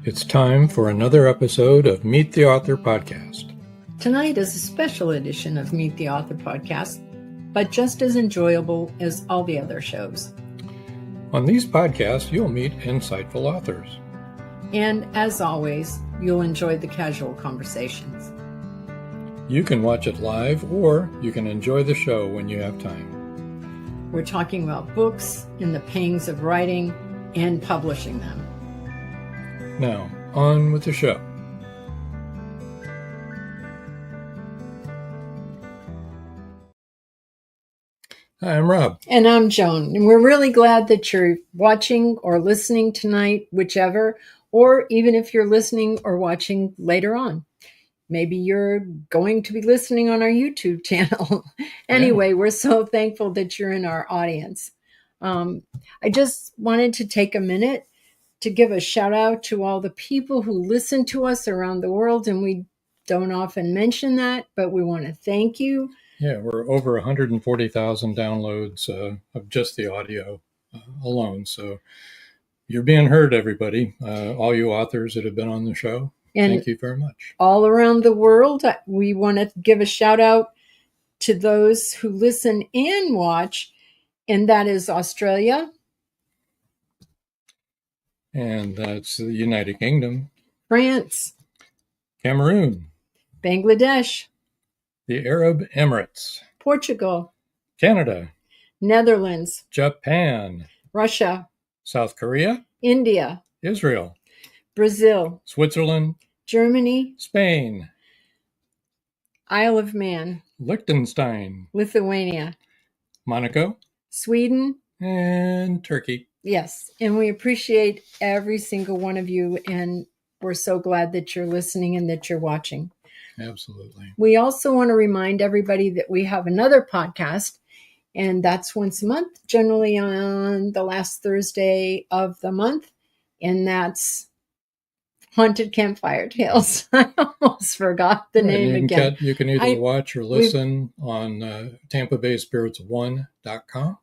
It's time for another episode of Meet the Author podcast. Tonight is a special edition of Meet the Author podcast, but just as enjoyable as all the other shows. On these podcasts, you'll meet insightful authors. And as always, you'll enjoy the casual conversations. You can watch it live, or you can enjoy the show when you have time. We're talking about books and the pangs of writing and publishing them. Now, on with the show. Hi, I'm Rob. And I'm Joan. And we're really glad that you're watching or listening tonight, whichever, or even if you're listening or watching later on. Maybe you're going to be listening on our YouTube channel. Anyway, We're so thankful that you're in our audience. I just wanted to take a minute to give a shout out to all the people who listen to us around the world. And we don't often mention that, but we want to thank you. Yeah, we're over 140,000 downloads of just the audio alone. So you're being heard, everybody. All you authors that have been on the show. And thank you very much. All around the world, we want to give a shout out to those who listen and watch. And that is Australia. And that's the United Kingdom, France, Cameroon, Bangladesh, the Arab Emirates, Portugal, Canada, Netherlands, Japan, Russia, South Korea, India, Israel, Brazil, Switzerland, Germany, Spain, Isle of Man, Liechtenstein, Lithuania, Monaco, Sweden, and Turkey. Yes, and we appreciate every single one of you, and we're so glad that you're listening and that you're watching. Absolutely. We also want to remind everybody that we have another podcast, and that's once a month, generally on the last Thursday of the month, and that's Haunted Campfire Tales. I almost forgot the name again. You can either watch or listen on TampaBaySpirits1.com.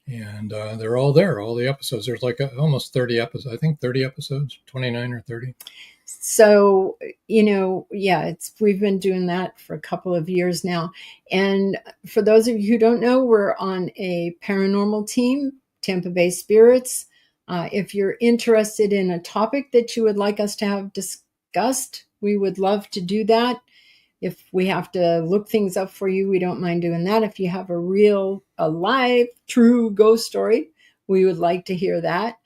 And they're all there, all the episodes. There's like almost 30 episodes. I think 30 episodes, 29 or 30. So, we've been doing that for a couple of years now. And for those of you who don't know, we're on a paranormal team, Tampa Bay Spirits. If you're interested in a topic that you would like us to have discussed, we would love to do that. If we have to look things up for you, we don't mind doing that. If you have a live, true ghost story, we would like to hear that.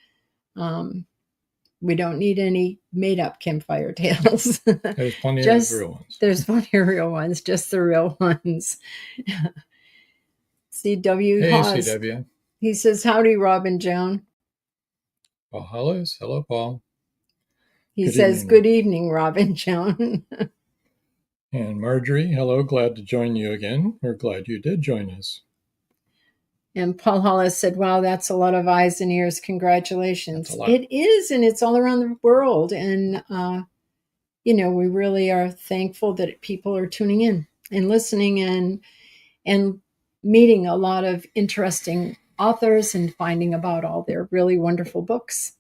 We don't need any made-up campfire tales. There's plenty of real ones. There's plenty of real ones, just the real ones. CW Hey, Haas. CW. He says, howdy, Rob and Joan. Paul Hollis. Hello, Paul. He says, good evening, Rob and Joan. And Marjorie, hello, glad to join you again. We're glad you did join us. And Paul Hollis said, wow, that's a lot of eyes and ears. Congratulations. It is, and it's all around the world. And, we really are thankful that people are tuning in and listening and meeting a lot of interesting authors and finding about all their really wonderful books.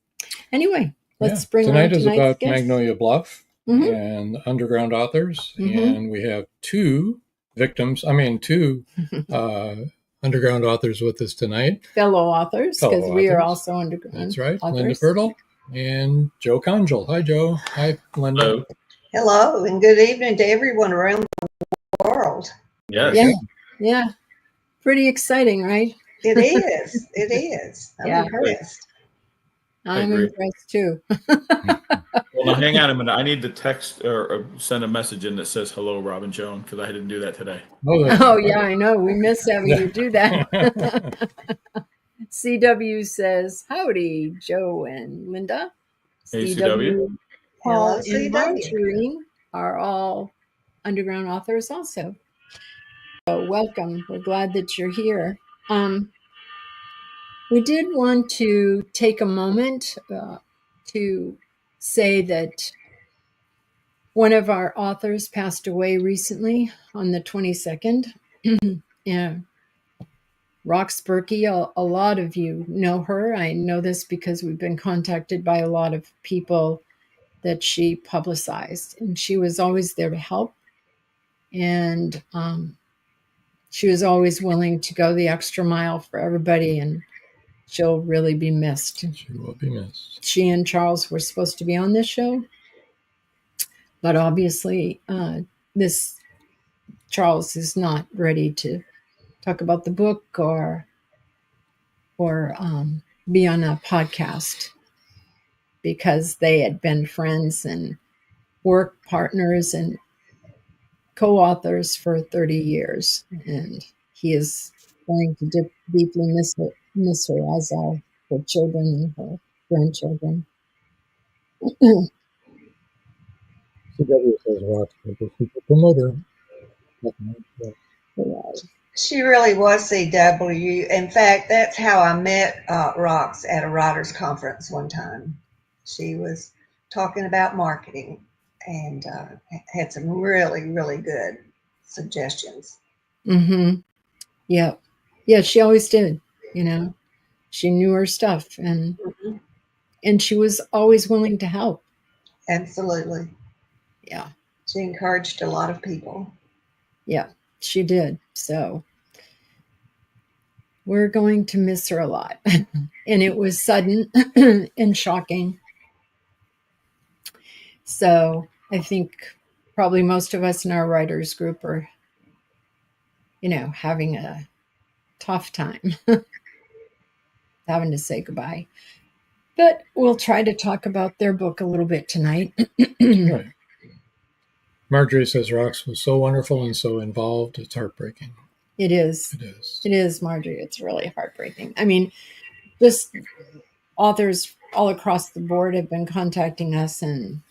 Anyway, let's bring on tonight's Tonight is about guest. MAGNOLIA BLUFF. Mm-hmm. And underground authors, and we have two underground authors with us tonight. Fellow authors, because we are also underground. That's right. Authors. Linda Pirtle and Joe Congel. Hi, Joe. Hi, Linda. Hello, and good evening to everyone around the world. Yes. Yeah. Pretty exciting, right? It is. It is. I'm impressed. I'm impressed too. Well, now hang on a minute. I need to text or send a message in that says hello, Robin Joan, because I didn't do that today. Oh, yeah, I know. We miss having you do that. CW says, howdy, Joe and Linda. Hey, CW, Paul, Hello, and Marjorie are all underground authors also. So welcome. We're glad that you're here. We did want to take a moment to say that one of our authors passed away recently on the 22nd. Yeah. Rox Berkey, a lot of you know her. I know this because we've been contacted by a lot of people that she publicized, and she was always there to help. And she was always willing to go the extra mile for everybody, and she'll really be missed. She will be missed. She and Charles were supposed to be on this show, but obviously this Charles is not ready to talk about the book or be on a podcast, because they had been friends and work partners and co-authors for 30 years, and he is going to deeply miss her, as are her children and her grandchildren. CW says Rox, she's a promoter. She really was CW. In fact, that's how I met Rox at a writers' conference one time. She was talking about marketing and had some really, really good suggestions. Mm-hmm. Yeah. Yeah, she always did. You know, she knew her stuff, and she was always willing to help. Absolutely. Yeah. She encouraged a lot of people. Yeah, she did. So we're going to miss her a lot. And it was sudden and shocking. So I think probably most of us in our writers group are, having a tough time having to say goodbye. But we'll try to talk about their book a little bit tonight. Right. Marjorie says Rox was so wonderful and so involved. It's heartbreaking. It is. It is. It is, Marjorie. It's really heartbreaking. I mean, just authors all across the board have been contacting us, and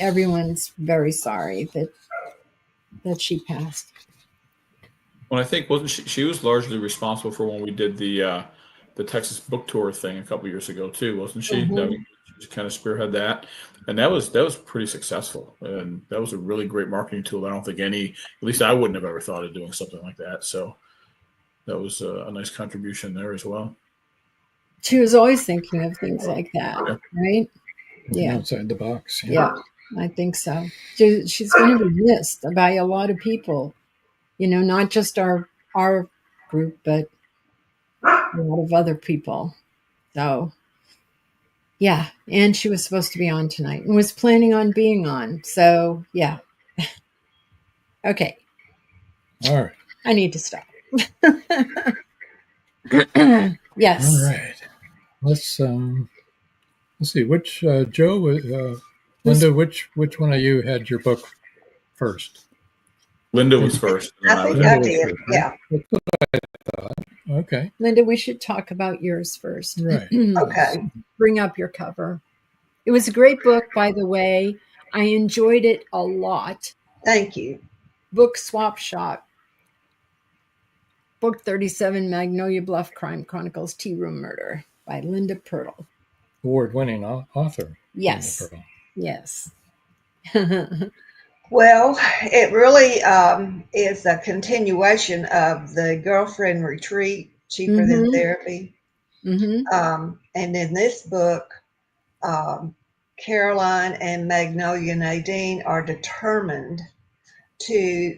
everyone's very sorry that she passed. Well, I think wasn't she was largely responsible for when we did the Texas book tour thing a couple years ago too, wasn't she? Mm-hmm. I mean, she kind of spearhead that, and that was pretty successful, and that was a really great marketing tool. I don't think at least I wouldn't have ever thought of doing something like that. So that was a nice contribution there as well. She was always thinking of things like that, right? Yeah. Outside the box. Yeah, I think so. She's going to be missed by a lot of people, not just our group, but a lot of other people. So, yeah. And she was supposed to be on tonight and was planning on being on. So, yeah. Okay. All right. I need to stop. Yes. All right. Let's see. Which Joe, Linda, which one of you had your book first? Linda was first. I think I did. Yeah. That's what I thought. Okay. Linda, we should talk about yours first. Right. Okay. Bring up your cover. It was a great book, by the way. I enjoyed it a lot. Thank you. Book Swap Shop. Book 37, Magnolia Bluff Crime Chronicles, Tea Room Murder by Linda Pirtle. Award-winning author. Yes. Linda Pirtle. Yes. Well, it really is a continuation of the Girlfriend Retreat, Cheaper Than Therapy. Mm-hmm. And in this book, Caroline and Magnolia Nadine are determined to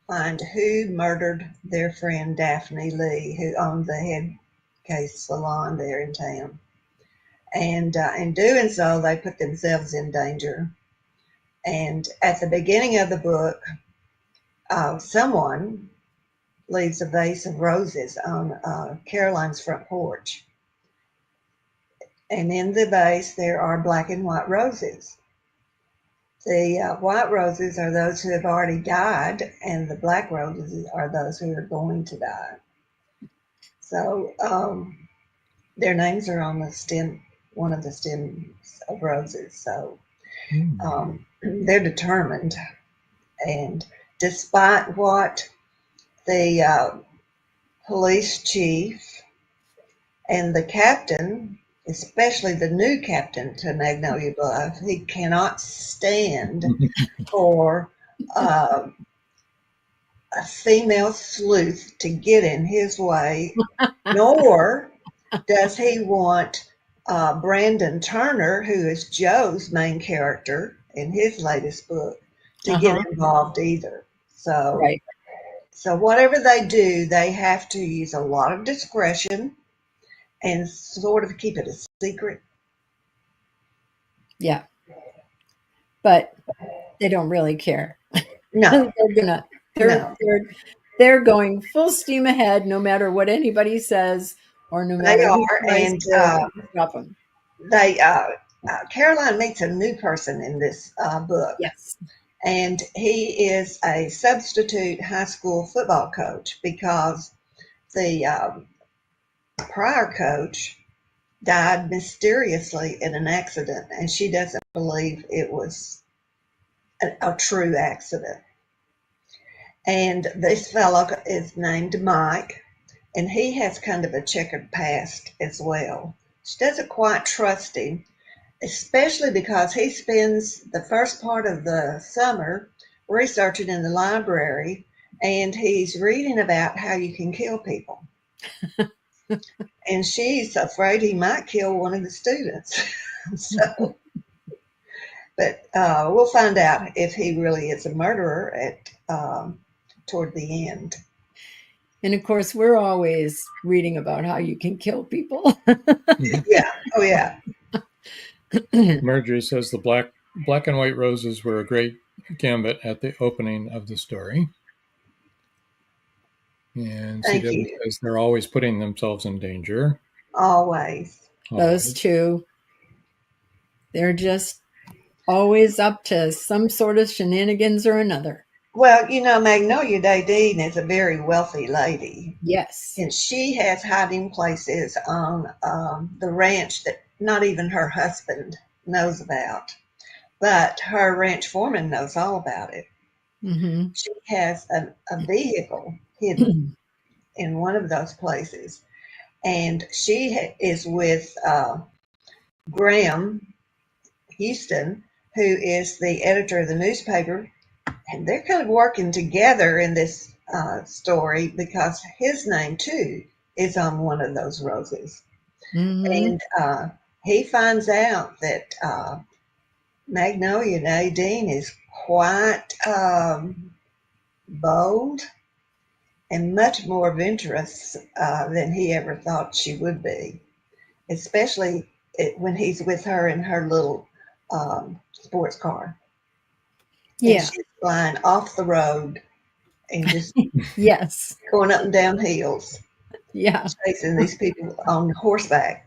find who murdered their friend Daphne Lee, who owned the head case salon there in town. And in doing so, they put themselves in danger. And at the beginning of the book, someone leaves a vase of roses on Caroline's front porch. And in the vase, there are black and white roses. The white roses are those who have already died, and the black roses are those who are going to die. So their names are on the stem, one of the stems of roses. So they're determined. And despite what the police chief and the captain, especially the new captain to Magnolia Bluff, he cannot stand for a female sleuth to get in his way, nor does he want Brandon Turner, who is Joe's main character in his latest book, to get involved either. So, so whatever they do, they have to use a lot of discretion and sort of keep it a secret. Yeah. But they don't really care. No. They're going full steam ahead, no matter what anybody says, or no matter who tries to stop them. Caroline meets a new person in this book. Yes. And he is a substitute high school football coach because the prior coach died mysteriously in an accident, and she doesn't believe it was a true accident. And this fellow is named Mike, and he has kind of a checkered past as well. She doesn't quite trust him, especially because he spends the first part of the summer researching in the library, and he's reading about how you can kill people. And she's afraid he might kill one of the students. So, but we'll find out if he really is a murderer at toward the end. And of course, we're always reading about how you can kill people. Yeah. Oh, yeah. Marjorie says the black and white roses were a great gambit at the opening of the story. And CW says they're always putting themselves in danger. Always. Those two. They're just always up to some sort of shenanigans or another. Well, you know, Magnolia Nadine is a very wealthy lady. Yes. And she has hiding places on the ranch that not even her husband knows about. But her ranch foreman knows all about it. Mm-hmm. She has a vehicle hidden in one of those places. And she is with Graham Houston, who is the editor of the newspaper. And they're kind of working together in this story because his name, too, is on one of those roses. Mm-hmm. And he finds out that Magnolia Nadine is quite bold and much more adventurous than he ever thought she would be, especially when he's with her in her little sports car. Yeah. And she's flying off the road and just yes, going up and down hills. Yeah. Chasing these people on horseback.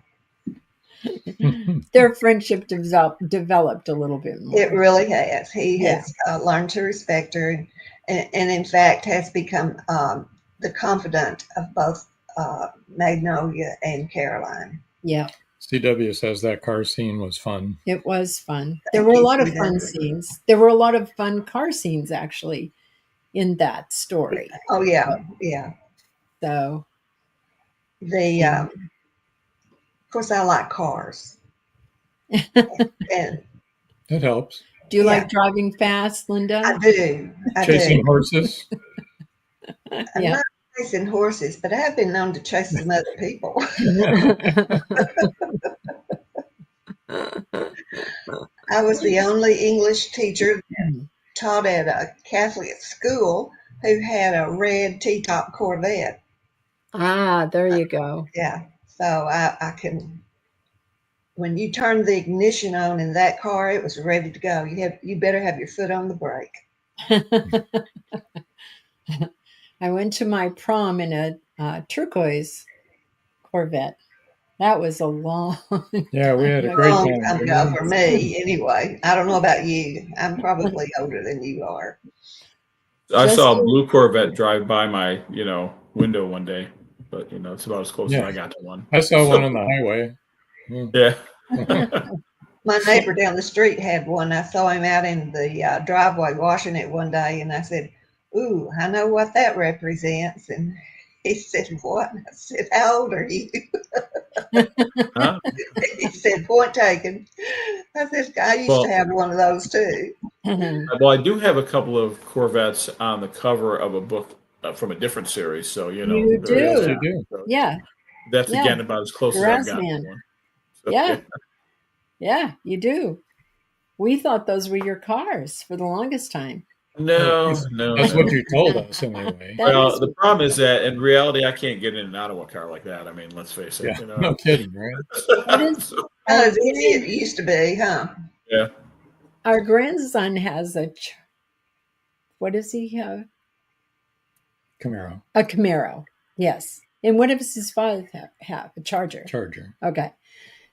Their friendship developed a little bit more. It really has. He has learned to respect her and in fact has become the confidant of both Magnolia and Caroline. Yeah. CW says that car scene was fun. It was fun. There were a lot of fun scenes. There were a lot of fun car scenes, actually, in that story. Oh, yeah. Yeah. So. Of course, I like cars. And that helps. Do you like driving fast, Linda? I do. Chasing horses? I'm not chasing horses, but I have been known to chase some other people. I was the only English teacher that taught at a Catholic school who had a red T-top Corvette. Ah, there you go. Yeah. So I can, when you turn the ignition on in that car, it was ready to go. You better have your foot on the brake. I went to my prom in a turquoise Corvette. That was a long Yeah, we had a time great Long time. time ago for me, anyway. I don't know about you. I'm probably older than you are. I Just saw a blue Corvette drive by my, window one day, but it's about as close as Yeah. I got to one. I saw one on the highway. Yeah. My neighbor down the street had one. I saw him out in the driveway washing it one day, and I said, "Ooh, I know what that represents." And he said, "What?" I said, "How old are you?" Huh? He said, "Point taken." I said, "I used to Well, have one of those too." well, I do have a couple of Corvettes on the cover of a book from a different series, so you there is Yes, do. you that. do. So Yeah. that's Yeah. again about as close as I've gotten to Grassman. one. So, Yeah. Yeah, you do. We thought those were your cars for the longest time. No, That's no, that's what no. you told us anyway. That Well, is the problem is that in reality, I can't get in and out of a car like that. I mean, let's face it. Yeah, no kidding, right? what is So, Not our as easy as it used to be, huh? yeah. our grandson has what does he have? Camaro, A Camaro. Yes. And what does his father have? A Charger. Charger. Okay.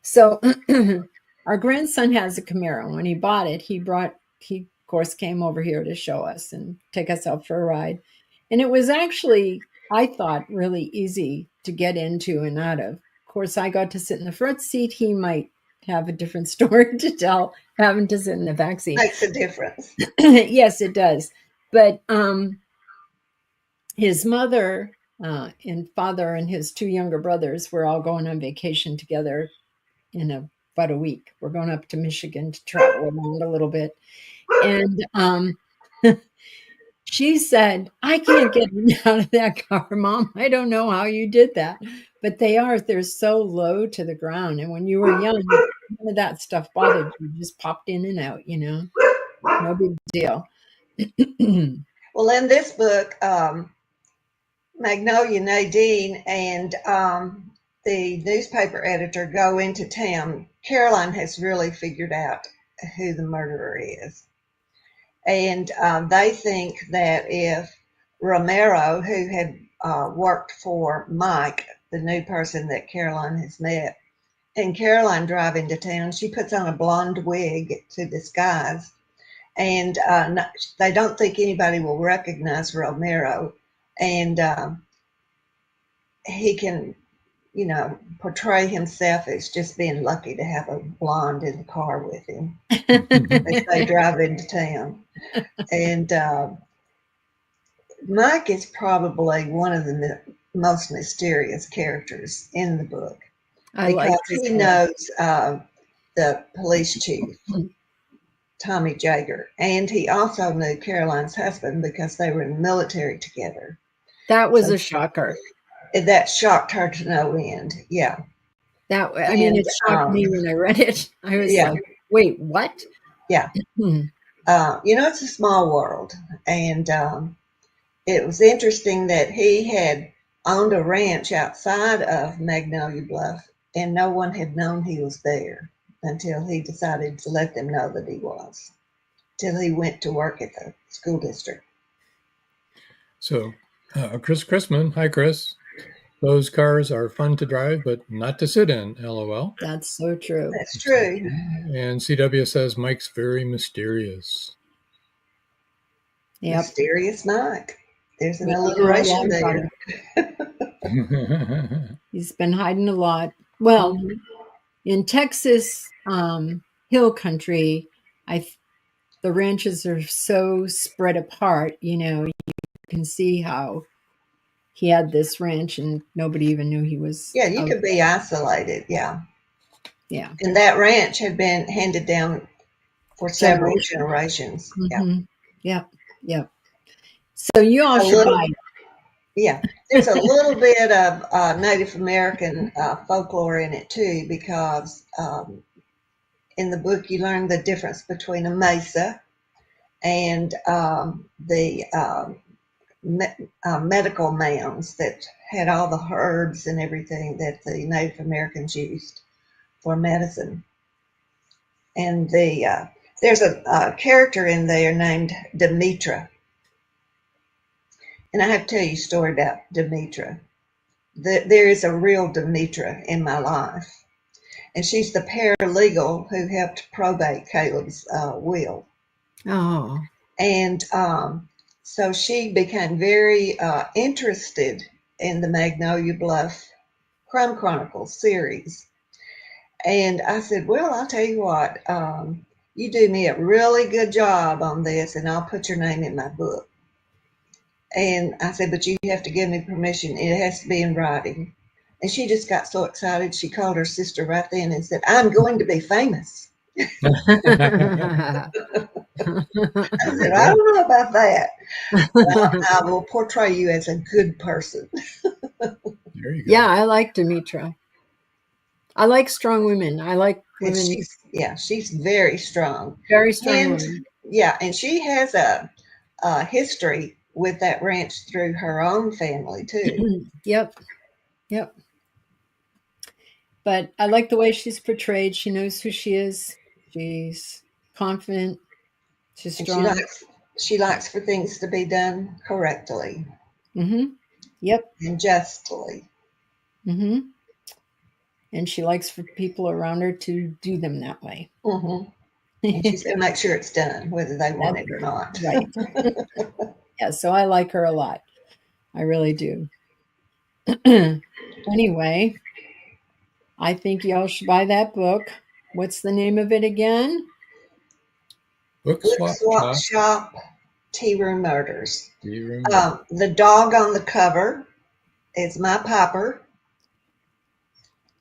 So our grandson has a Camaro. When he bought it, he of course came over here to show us and take us out for a ride. And it was actually, I thought, really easy to get into and out of. Of course, I got to sit in the front seat. He might have a different story to tell, having to sit in the back seat. Makes a difference. Yes, it does. But his mother and father and his two younger brothers were all going on vacation together in about a week. We're going up to Michigan to travel around a little bit. And she said, "I can't get out of that car, Mom. I don't know how you did that." But they're so low to the ground. And when you were young, none of that stuff bothered you. You just popped in and out, no big deal. Well, in this book, Magnolia Nadine and the newspaper editor go into town. Caroline has really figured out who the murderer is. And they think that if Romero, who had worked for Mike, the new person that Caroline has met, and Caroline drive into town, she puts on a blonde wig to disguise. And they don't think anybody will recognize Romero. And he can, portray himself as just being lucky to have a blonde in the car with him as they drive into town. And Mike is probably one of the most mysterious characters in the book because he knows the police chief, Tommy Jager, and he also knew Caroline's husband because they were in the military together. That was a shocker. That shocked her to no end. Yeah. It shocked me when I read it. I was like, wait, what? Yeah. It's a small world. And it was interesting that he had owned a ranch outside of Magnolia Bluff, and no one had known he was there until he decided to let them know that he was, till he went to work at the school district. So, Chris Chrisman, hi, Chris. Those cars are fun to drive, but not to sit in, LOL. That's so true. That's true. And CW says Mike's very mysterious. Yep. Mysterious Mike. There's an alliteration there. He's been hiding a lot. Well, in Texas hill country, the ranches are so spread apart, you can see how he had this ranch and nobody even knew he was. Yeah, you could be isolated. Yeah. Yeah. And that ranch had been handed down for several generations. Mm-hmm. Yeah. So you all should buy it. Yeah. There's a little bit of Native American folklore in it too, because in the book you learn the difference between a mesa and the medical mounds that had all the herbs and everything that the Native Americans used for medicine. And there's a character in there named Demetra. And I have to tell you a story about Demetra. There is a real Demetra in my life. And she's the paralegal who helped probate Caleb's will. Oh. And so she became very interested in the Magnolia Bluff Crime Chronicles series. And I said, well, I'll tell you what, you do me a really good job on this, and I'll put your name in my book. And I said, but you have to give me permission. It has to be in writing. And she just got so excited. She called her sister right then and said, I'm going to be famous. I said, I don't know about that. I will portray you as a good person. There you go. Yeah, I like Demetra. I like strong women. I like And women. she's very strong. Very strong And women. yeah, and she has a history with that ranch through her own family too. Yep. But I like the way she's portrayed. She knows who she is. She's confident. She's And strong. she likes for things to be done correctly. Mm-hmm. Yep. And justly. Mm-hmm. And she likes for people around her to do them that way. Mm-hmm. And she's going to make sure it's done, whether they want it or not. Right. Yeah, so I like her a lot. I really do. Anyway, I think y'all should buy that book. What's the name of it again? Book Swap Shop Tea Room Murders. Tea Room. The dog on the cover is my Piper.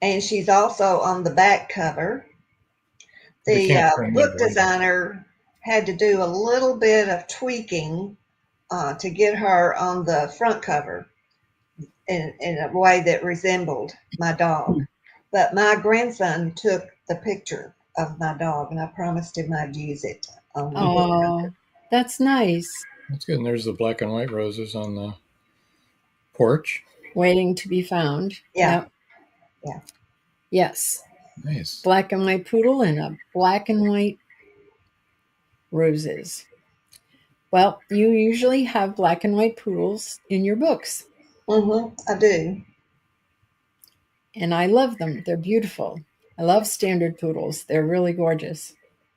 And she's also on the back cover. The book designer had to do a little bit of tweaking to get her on the front cover in a way that resembled my dog. But my grandson took the picture of my dog, and I promised him I'd use it on the book cover. That's nice. That's good. And there's the black and white roses on the porch. Waiting to be found. Yeah. Yep. Yeah. Yes. Nice. Black and white poodle and a black and white roses. Well, you usually have black and white poodles in your books. Mm-hmm. I do. And I love them. They're beautiful. I love standard poodles. They're really gorgeous.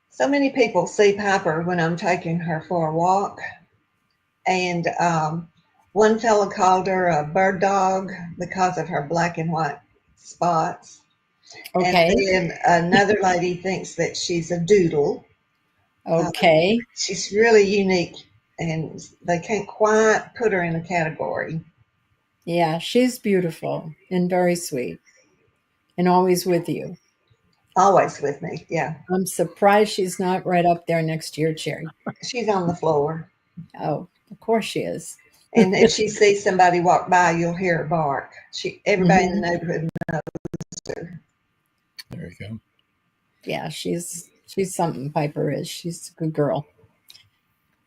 So many people see Piper when I'm taking her for a walk. And one fellow called her a bird dog because of her black and white spots. Okay. And then another lady thinks that she's a doodle. Okay. She's really unique, and they can't quite put her in a category. Yeah, she's beautiful and very sweet and always with you. Always with me, yeah. I'm surprised she's not right up there next to your Cherry. She's on the floor. Oh, of course she is. And if she sees somebody walk by, you'll hear her bark. Everybody in the neighborhood knows her. There you go. Yeah, she's something. Piper is. She's a good girl.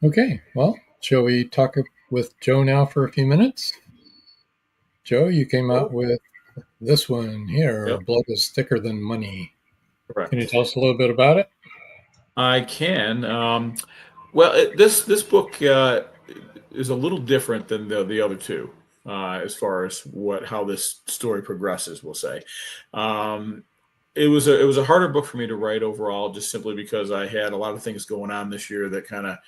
Okay, well, shall we talk with Joe now for a few minutes? Joe, you came out with this one here, Yep. Blood is Thicker Than Money. Correct. Can you tell us a little bit about it? I can. This book is a little different than the other two as far as how this story progresses, we'll say. It was a harder book for me to write overall, just simply because I had a lot of things going on this year that kind of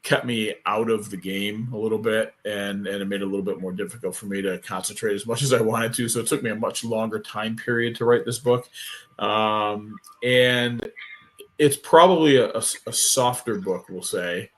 kept me out of the game a little bit, and it made it a little bit more difficult for me to concentrate as much as I wanted to. So it took me a much longer time period to write this book. And it's probably a softer book, we'll say,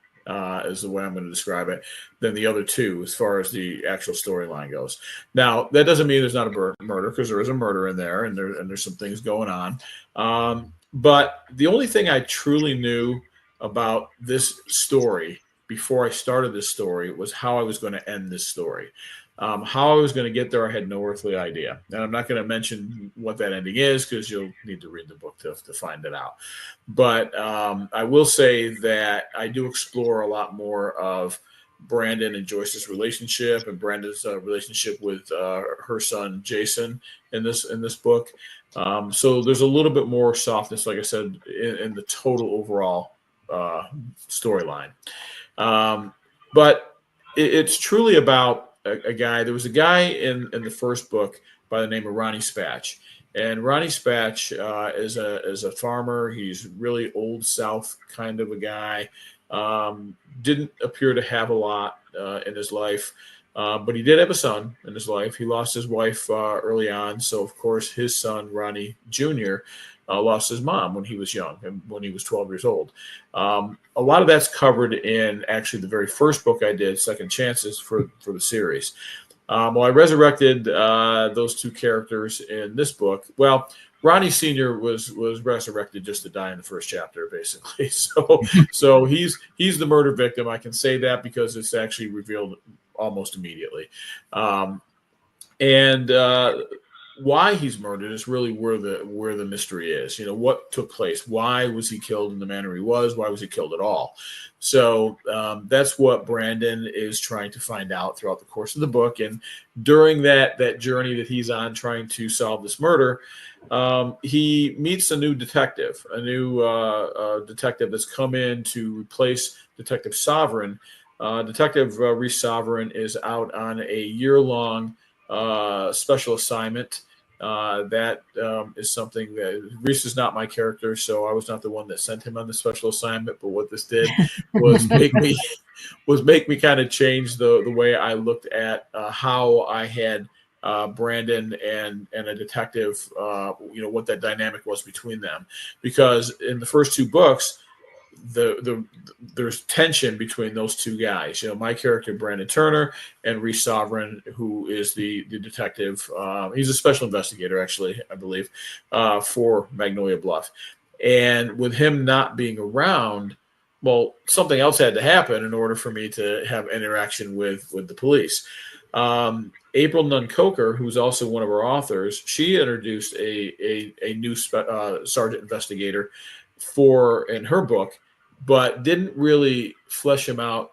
is the way I'm going to describe it, than the other two as far as the actual storyline goes. Now, that doesn't mean there's not a murder, because there is a murder in there, and there's some things going on. But the only thing I truly knew about this story before I started this story was how I was going to end this story. How I was going to get there, I had no earthly idea. And I'm not going to mention what that ending is, because you'll need to read the book to find it out. But I will say that I do explore a lot more of Brandon and Joyce's relationship, and Brandon's relationship with her son Jason in this book. So there's a little bit more softness, like I said, in the total overall storyline. But it's truly about a guy. There was a guy in the first book by the name of Ronnie Spatch. And Ronnie Spatch is a farmer. He's really old South kind of a guy. Didn't appear to have a lot in his life, but he did have a son in his life. He lost his wife early on. So, of course, his son, Ronnie Jr., lost his mom when he was young and when he was 12 years old. A lot of that's covered in actually the very first book I did, Second Chances, for the series. Well, I resurrected those two characters in this book. Well, Ronnie Sr. was resurrected just to die in the first chapter, basically. So he's the murder victim. I can say that because it's actually revealed almost immediately. And why he's murdered is really where the mystery is. You know, what took place? Why was he killed in the manner he was? Why was he killed at all? So that's what Brandon is trying to find out throughout the course of the book. And during that journey that he's on trying to solve this murder, he meets a new detective, detective that's come in to replace Detective Sovereign. Detective Reese Sovereign is out on a year-long special assignment. That is something that Reese is not my character, so I was not the one that sent him on the special assignment. But what this did was make me kind of change the way I looked at how I had Brandon and a detective, what that dynamic was between them, because in the first two books, there's tension between those two guys. You know, my character Brandon Turner and Reese Sovereign, who is the detective. He's a special investigator, actually, I believe, for Magnolia Bluff. And with him not being around, well, something else had to happen in order for me to have interaction with the police. April Nunn Coker, who's also one of our authors, she introduced a new sergeant investigator in her book, but didn't really flesh him out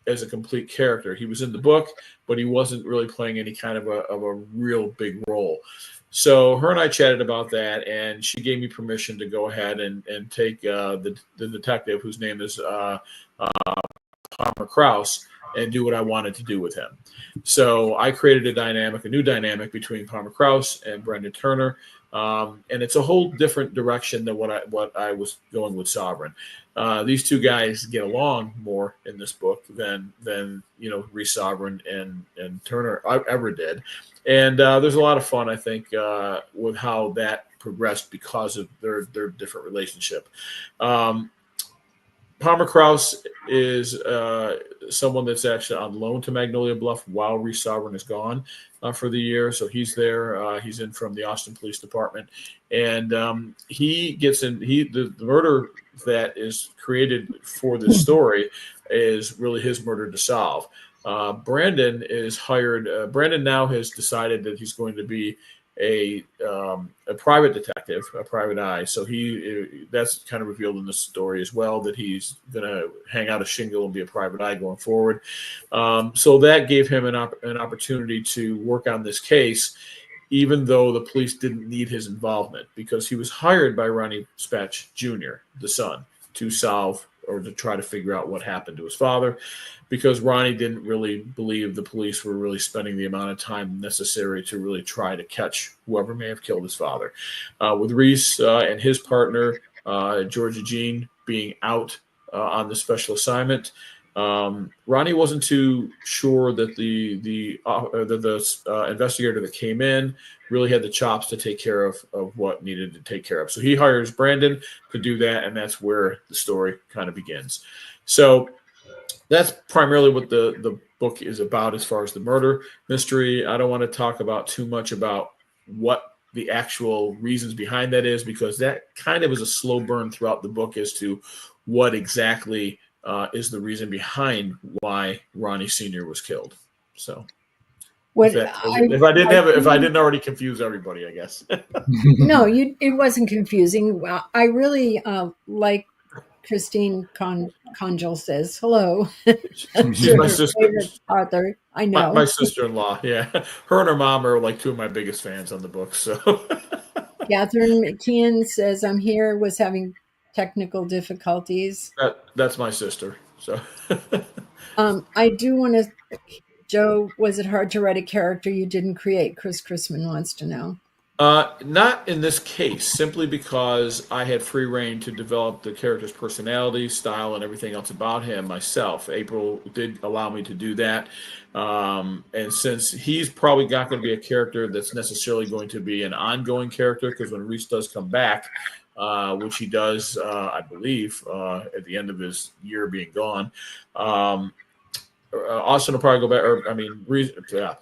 as a complete character. He was in the book, but he wasn't really playing any kind of a real big role. So her and I chatted about that, and she gave me permission to go ahead and take the detective, whose name is Palmer Krause, and do what I wanted to do with him. So I created a new dynamic between Palmer Krause and Brandon Turner. And it's a whole different direction than what I was going with Sovereign. These two guys get along more in this book than Reese Sovereign and Turner ever did. And there's a lot of fun, I think, with how that progressed because of their different relationship. Palmer Krause is someone that's actually on loan to Magnolia Bluff while Reese Sovereign is gone for the year. So he's there. He's in from the Austin Police Department. And he gets in. The murder that is created for this story is really his murder to solve. Brandon is hired. Brandon now has decided that he's going to be a private detective, a private eye. So that's kind of revealed in the story as well, that he's going to hang out a shingle and be a private eye going forward. So that gave him an opportunity to work on this case, even though the police didn't need his involvement, because he was hired by Ronnie Spatch Jr., the son, to solve or to try to figure out what happened to his father, because Ronnie didn't really believe the police were really spending the amount of time necessary to really try to catch whoever may have killed his father. With Reese and his partner, Georgia Jean, being out on the special assignment, Ronnie wasn't too sure that the investigator that came in really had the chops to take care of what needed to take care of. So he hires Brandon to do that, and that's where the story kind of begins. So that's primarily what the book is about as far as the murder mystery. I don't want to talk about too much about what the actual reasons behind that is, because that kind of is a slow burn throughout the book as to what exactly is the reason behind why Ronnie Sr. was killed. So if I didn't already confuse everybody, I guess. No, it wasn't confusing. I really like Christine Congel says hello. She's my sister. Favorite author. I know. My sister-in-law. Yeah, her and her mom are like two of my biggest fans on the book. So Catherine McKeon says I'm here. Was having technical difficulties. That's my sister. So I do want to Joe, was it hard to write a character you didn't create? Chris Chrisman wants to know. Not in this case, simply because I had free reign to develop the character's personality, style, and everything else about him myself. April did allow me to do that. And since he's probably not going to be a character that's necessarily going to be an ongoing character, because when Reese does come back, which he does, I believe, at the end of his year being gone, Austin will probably go back, or I mean, Reese, yeah.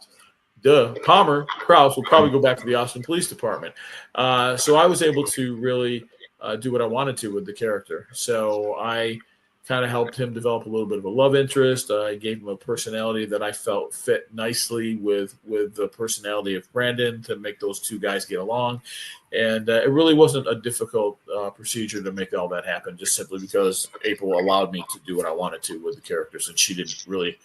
Palmer Krause will probably go back to the Austin Police Department. So I was able to really do what I wanted to with the character. So I kind of helped him develop a little bit of a love interest. I gave him a personality that I felt fit nicely with the personality of Brandon to make those two guys get along. And it really wasn't a difficult procedure to make all that happen, just simply because April allowed me to do what I wanted to with the characters, and she didn't really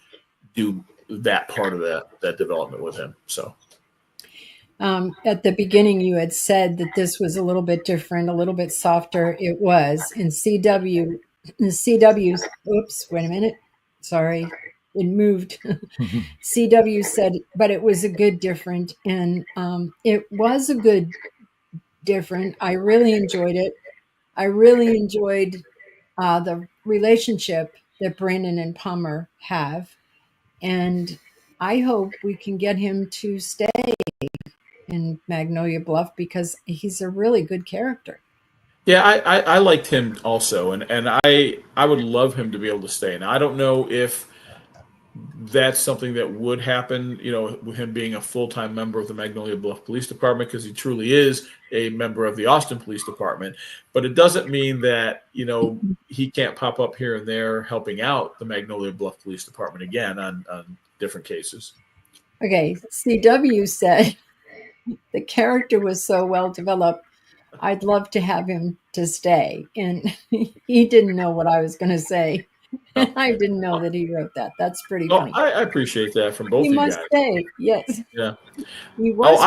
do that part of that development with him. So at the beginning you had said that this was a little bit different, a little bit softer. It was. In CW's oops, wait a minute, sorry, it moved. CW said, but it was a good different, and it was a good different. I really enjoyed it. I really enjoyed the relationship that Brandon and Palmer have. And I hope we can get him to stay in Magnolia Bluff, because he's a really good character. yeah, I liked him also, and I would love him to be able to stay. Now I don't know if that's something that would happen, with him being a full-time member of the Magnolia Bluff Police Department, because he truly is a member of the Austin Police Department. But it doesn't mean that, he can't pop up here and there helping out the Magnolia Bluff Police Department again on different cases. Okay, CW said the character was so well developed, I'd love to have him to stay. And he didn't know what I was going to say. I didn't know that he wrote that. That's pretty funny. I appreciate that from both of you guys. He must stay. Yes. Yeah. He was.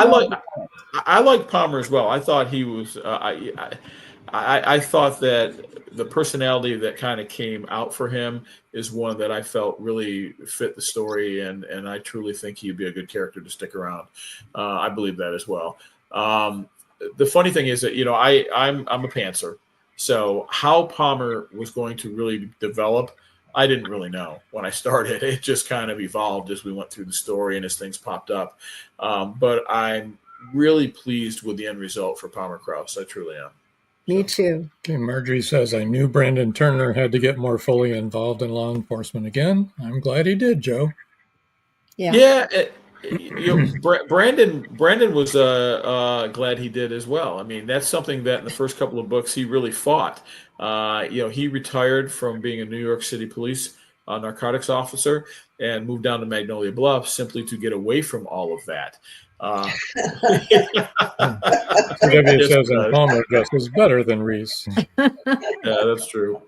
I like Palmer as well. I thought he was. I thought that the personality that kind of came out for him is one that I felt really fit the story, and I truly think he'd be a good character to stick around. I believe that as well. The funny thing is that I'm a pantser, so how Palmer was going to really develop, I didn't really know when I started. It just kind of evolved as we went through the story and as things popped up. But I'm really pleased with the end result for Palmer Krause. I truly am. Me too. Okay, Marjorie says, I knew Brandon Turner had to get more fully involved in law enforcement again. I'm glad he did, Joe. Yeah. Brandon was glad he did as well. I mean, that's something that in the first couple of books he really fought. He retired from being a New York City police narcotics officer and moved down to Magnolia Bluff simply to get away from all of that. CW says, and Palmer just is better than Reese. Yeah, that's true.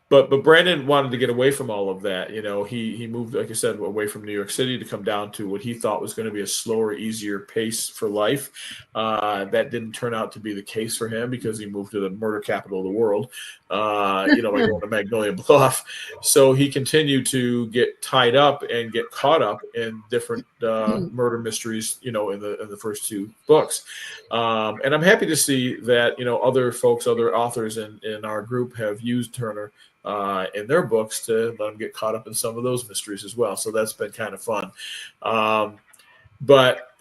But Brandon wanted to get away from all of that. He moved, like I said, away from New York City to come down to what he thought was going to be a slower, easier pace for life. That didn't turn out to be the case for him, because he moved to the murder capital of the world, by going to Magnolia Bluff. So he continued to get tied up and get caught up in different murder mysteries, in the first two books. And I'm happy to see that, other folks, other authors in our group have used Turner in their books to let him get caught up in some of those mysteries as well. So that's been kind of fun. But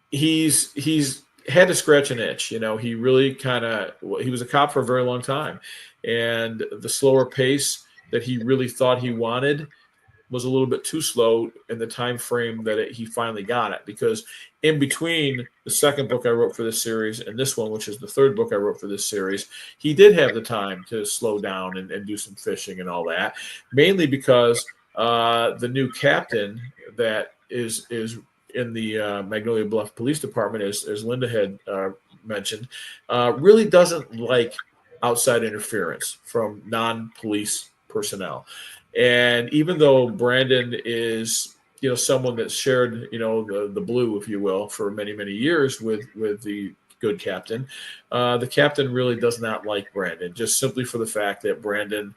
he's had to scratch an itch. He really he was a cop for a very long time, and the slower pace that he really thought he wanted was a little bit too slow in the time frame that he finally got it. Because in between the second book I wrote for this series and this one, which is the third book I wrote for this series, he did have the time to slow down and do some fishing and all that, mainly because the new captain that is in the Magnolia Bluff Police Department, as Linda had mentioned, really doesn't like outside interference from non-police personnel. And even though Brandon is, someone that's shared, the blue, if you will, for many, many years with the good captain, the captain really does not like Brandon, just simply for the fact that Brandon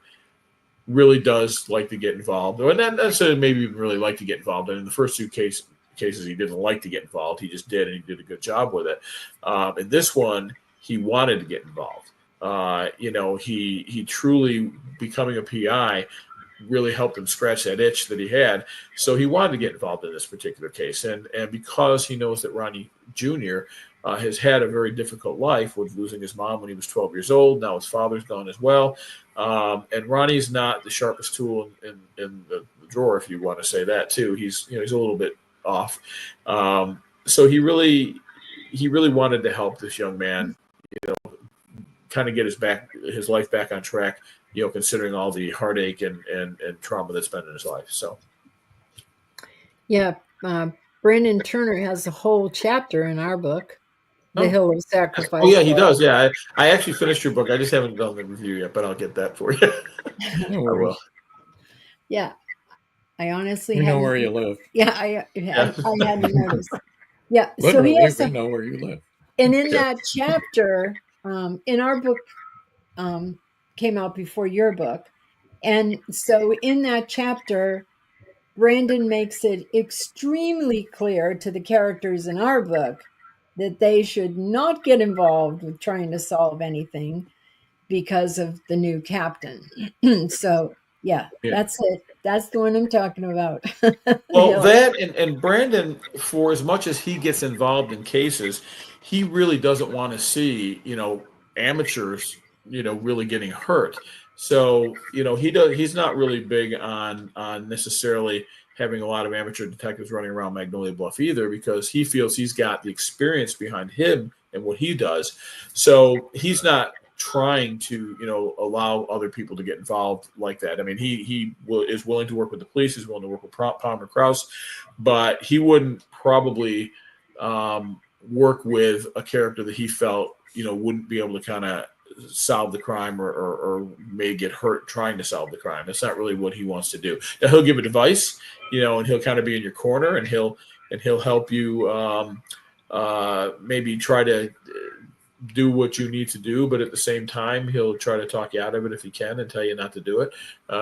really does like to get involved, or not necessarily maybe even really like to get involved. And in the first two cases he didn't like to get involved. He just did, and he did a good job with it. In this one, he wanted to get involved. He truly, becoming a PI really helped him scratch that itch that he had. So he wanted to get involved in this particular case. And because he knows that Ronnie Jr. Has had a very difficult life with losing his mom when he was 12 years old. Now his father's gone as well. And Ronnie's not the sharpest tool in the drawer, if you want to say that too. He's a little bit off. So he really wanted to help this young man, kind of get his life back on track, considering all the heartache and trauma that's been in his life. So, yeah, Brandon Turner has a whole chapter in our book, The Hill of Sacrifice. Oh yeah, he does. Yeah, I actually finished your book. I just haven't done the review yet, but I'll get that for you. I will. Yeah, I honestly know where you live. Yeah, I hadn't noticed. Yeah, literally, so we know where you live. And in that chapter, in our book, came out before your book, and so in that chapter, Brandon makes it extremely clear to the characters in our book that they should not get involved with trying to solve anything because of the new captain. So yeah, that's it. That's the one I'm talking about. Well, that and Brandon, for as much as he gets involved in cases, he really doesn't want to see, amateurs, really getting hurt. So, he's not really big on necessarily having a lot of amateur detectives running around Magnolia Bluff either, because he feels he's got the experience behind him and what he does. So he's not trying to, allow other people to get involved like that. I mean, he is willing to work with the police. He's willing to work with Palmer Krause, but he wouldn't probably work with a character that he felt, wouldn't be able to kind of solve the crime or may get hurt trying to solve the crime. That's not really what he wants to do. Now, he'll give advice, and he'll kind of be in your corner, and he'll help you maybe try to do what you need to do, but at the same time, he'll try to talk you out of it if he can and tell you not to do it.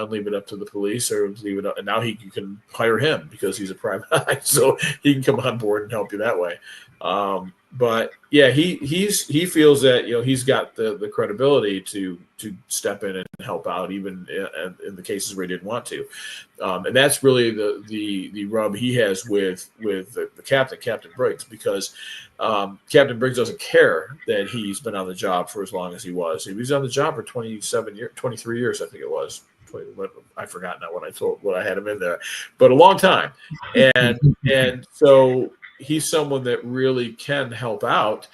Leave it up to the police, or leave it up. And now you can hire him because he's a private eye, so he can come on board and help you that way. But yeah, he feels that he's got the credibility to step in and help out, even in the cases where he didn't want to, and that's really the rub he has with the Captain Briggs, because Captain Briggs doesn't care that he's been on the job for as long as he was. He was on the job for 23 years, I think it was. I forgot now what I had him in there, but a long time, and so he's someone that really can help out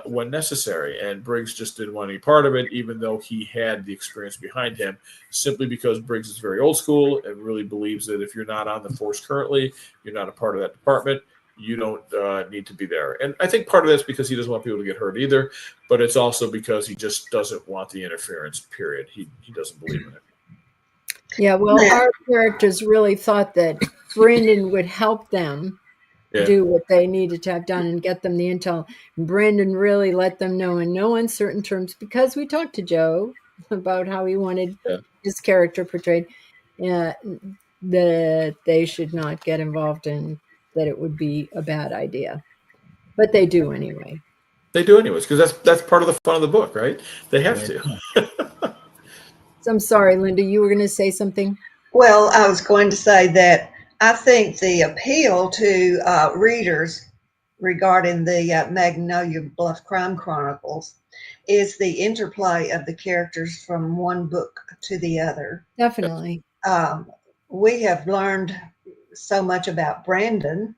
when necessary. And Briggs just didn't want any part of it, even though he had the experience behind him, simply because Briggs is very old school and really believes that if you're not on the force currently, you're not a part of that department, you don't need to be there. And I think part of that's because he doesn't want people to get hurt either, but it's also because he just doesn't want the interference, period. He doesn't believe in it. Yeah, well, our characters really thought that Brandon would help them do what they needed to have done and get them the intel. And Brandon really let them know in no uncertain terms, because we talked to Joe about how he wanted his character portrayed, that they should not get involved in, that it would be a bad idea. But they do anyway. They do anyways, because that's part of the fun of the book, right? They have to. So I'm sorry, Linda, you were going to say something? Well, I was going to say that I think the appeal to readers regarding the Magnolia Bluff Crime Chronicles is the interplay of the characters from one book to the other. Definitely. We have learned so much about Brandon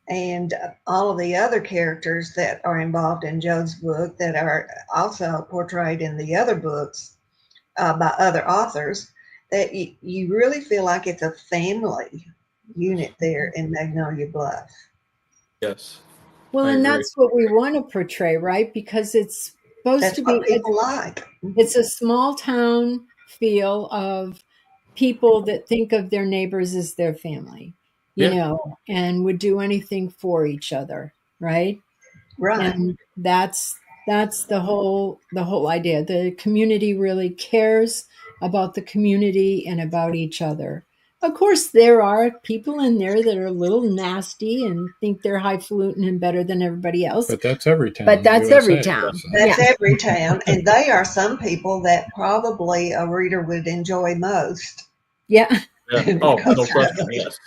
and all of the other characters that are involved in Joe's book that are also portrayed in the other books by other authors, that you really feel like it's a family unit there in Magnolia Bluff. Yes. Well, and that's what we want to portray, right? Because it's supposed to be, people like. It's a small town feel of people that think of their neighbors as their family, you know, and would do anything for each other, right? Right. And that's the whole idea. The community really cares about the community and about each other. Of course, there are people in there that are a little nasty and think they're highfalutin and better than everybody else. But that's every town. But that's USA. every town. That's every town. And they are some people that probably a reader would enjoy most. Yeah. Yeah. Oh, no question. Yes.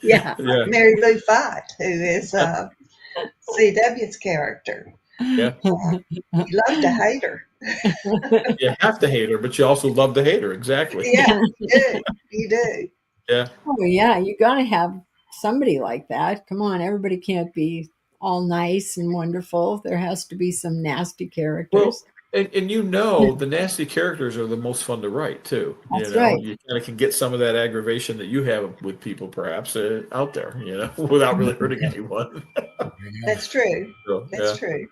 Yeah. Mary Lou Fight, who is CW's character. Yeah. You love to hate her. You have to hate her, but you also love to hate her. Exactly. Yeah, you do. You do. Yeah. Oh, yeah. You got to have somebody like that. Come on. Everybody can't be all nice and wonderful. There has to be some nasty characters. Well, and you know, the nasty characters are the most fun to write too. That's you know, right. You kind of can get some of that aggravation that you have with people, perhaps, out there. You know, without really hurting anyone. That's true. So, That's true.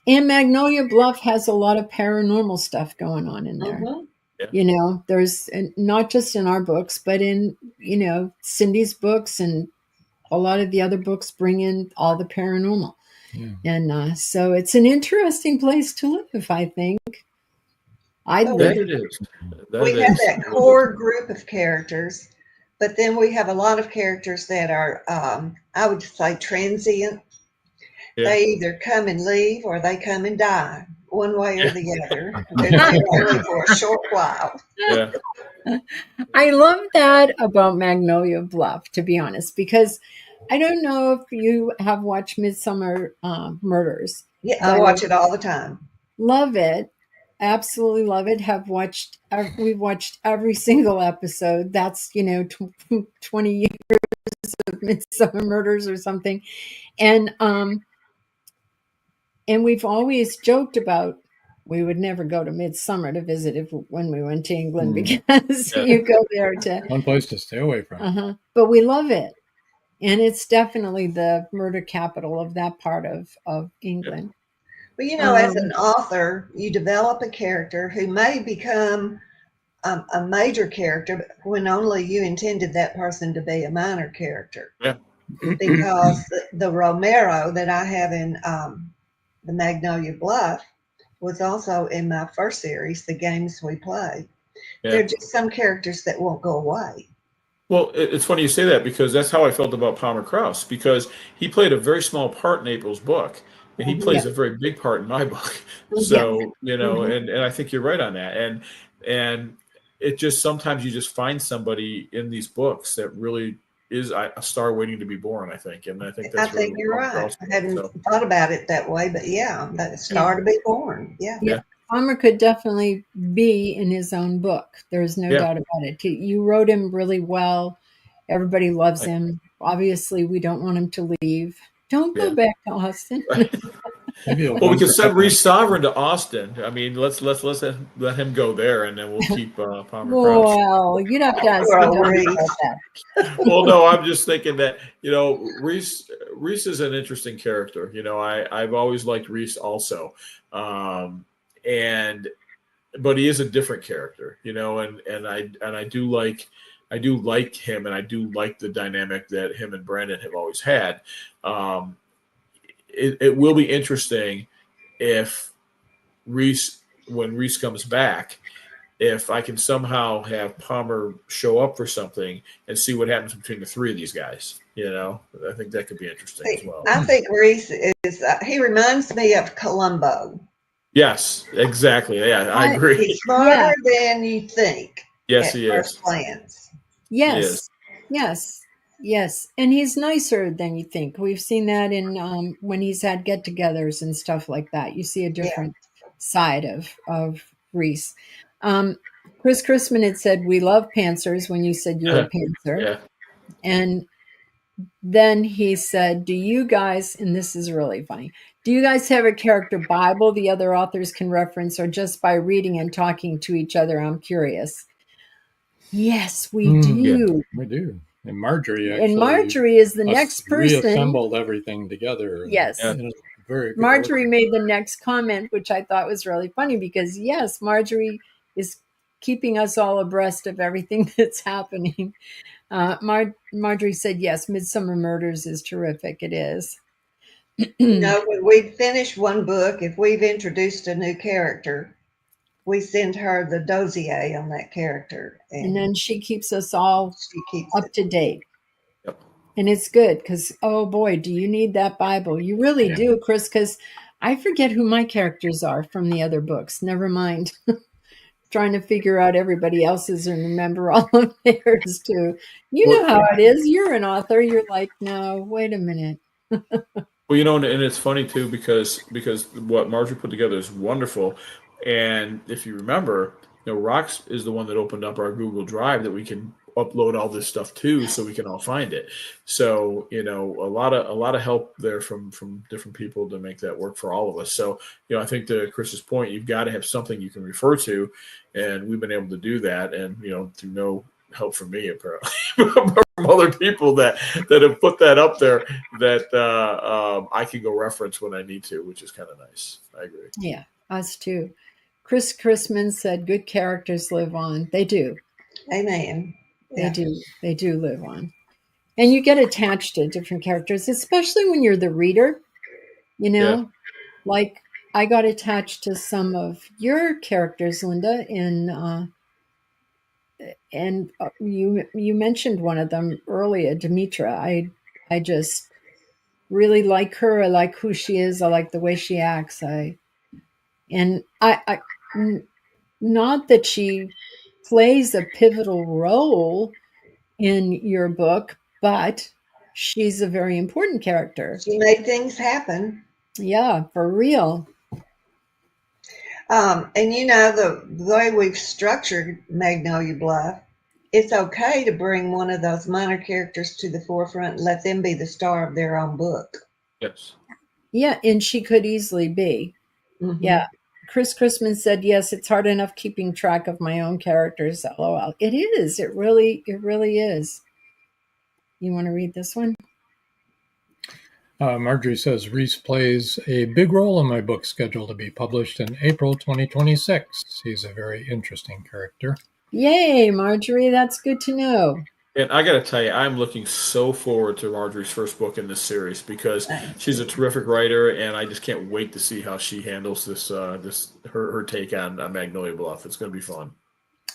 And Magnolia Bluff has a lot of paranormal stuff going on in there. Mm-hmm. Yeah. You know, there's not just in our books, but in, you know, Cindy's books and a lot of the other books bring in all the paranormal. Yeah. And so it's an interesting place to live, I think. I'd live. That it is. We have that core group of characters, but then we have a lot of characters that are, I would say, transient. Yeah. They either come and leave or they come and die, one way or the other. They're only for a short while. Yeah. I love that about Magnolia Bluff, to be honest, because I don't know if you have watched Midsummer Murders. Yeah, I watch it all the time. Love it. Absolutely love it. We've watched every single episode. That's, 20 years of Midsummer Murders or something. And we've always joked about we would never go to Midsummer to visit when we went to England because you go there to one place to stay away from. But we love it. And it's definitely the murder capital of that part of England. Well, as an author, you develop a character who may become a major character when only you intended that person to be a minor character. Yeah. Because the Romero that I have in the Magnolia Bluff was also in my first series, The Games We Play. Yeah. They're just some characters that won't go away. Well, it's funny you say that because that's how I felt about Palmer Krause, because he played a very small part in April's book, and he plays a very big part in my book. So, and I think you're right on that. And it just, sometimes you just find somebody in these books that really is a star waiting to be born, I think. And I think that's really you're right. I hadn't thought about it that way, but that star to be born. Yeah. Palmer could definitely be in his own book. There's no doubt about it. You wrote him really well. Everybody loves him. Obviously, we don't want him to leave. Don't go back to Austin. Well, we can send Reese Sovereign to Austin. I mean, let's let him go there, and then we'll keep Palmer Krause. Well, you'd have to ask me about that. Well, no, I'm just thinking that Reese is an interesting character. I've always liked Reese also, but he is a different character. And I do like him, and I do like the dynamic that him and Brandon have always had. It will be interesting if when Reese comes back, if I can somehow have Palmer show up for something and see what happens between the three of these guys. I think that could be interesting as well. I think Reese is, he reminds me of Columbo. Yes, exactly. Yeah, I agree. He's smarter than you think. Yes, he is. Plans. Yes. And he's nicer than you think. We've seen that in when he's had get-togethers and stuff like that. You see a different side of Reese. Chris Chrisman had said, we love pantsers when you said you're a pantser. Yeah. And then he said, do you guys, and this is really funny, do you guys have a character Bible the other authors can reference, or just by reading and talking to each other? I'm curious. Yes, we do. Yeah, we do. And Marjorie is the next person. Reassembled everything together. Yes. Very good Marjorie work. made the next comment, which I thought was really funny because, yes, Marjorie is keeping us all abreast of everything that's happening. Marjorie said, yes, Midsummer Murders is terrific. It is. When we finish one book, if we've introduced a new character, we send her the dossier on that character, and then she keeps us all she keeps up to date. Yep. And it's good because, oh boy, do you need that Bible? You really do, Chris, because I forget who my characters are from the other books. Never mind. Trying to figure out everybody else's and remember all of theirs too. You know how it is. You're an author. You're like, no, wait a minute. Well, you know, and it's funny too because what Marjorie put together is wonderful, and if you remember, you know, Rox is the one that opened up our Google Drive that we can upload all this stuff to, so we can all find it. So, you know, a lot of help there from different people to make that work for all of us. So, you know, I think to Chris's point, you've got to have something you can refer to, and we've been able to do that, and you know, through no help from me apparently from other people that have put that up there that I can go reference when I need to, which is kind of nice. I agree. Yeah, us too. Chris Chrisman said good characters live on. They do. Amen. They do. They do live on. And you get attached to different characters, especially when you're the reader, you know, like I got attached to some of your characters, Linda, and you mentioned one of them earlier, Demetra. I just really like her. I like who she is. I like the way she acts. Not that she plays a pivotal role in your book, but she's a very important character. She made things happen. Yeah, for real. And you know, the way we've structured Magnolia Bluff, it's okay to bring one of those minor characters to the forefront and let them be the star of their own book. Yes. Yeah, and she could easily be. Mm-hmm. Yeah. Chris Chrisman said, yes, it's hard enough keeping track of my own characters. LOL. It is. It really is. You want to read this one? Marjorie says, Reese plays a big role in my book scheduled to be published in April 2026. He's a very interesting character. Yay, Marjorie. That's good to know. And I got to tell you, I'm looking so forward to Marjorie's first book in this series because she's a terrific writer, and I just can't wait to see how she handles this her take on Magnolia Bluff. It's going to be fun.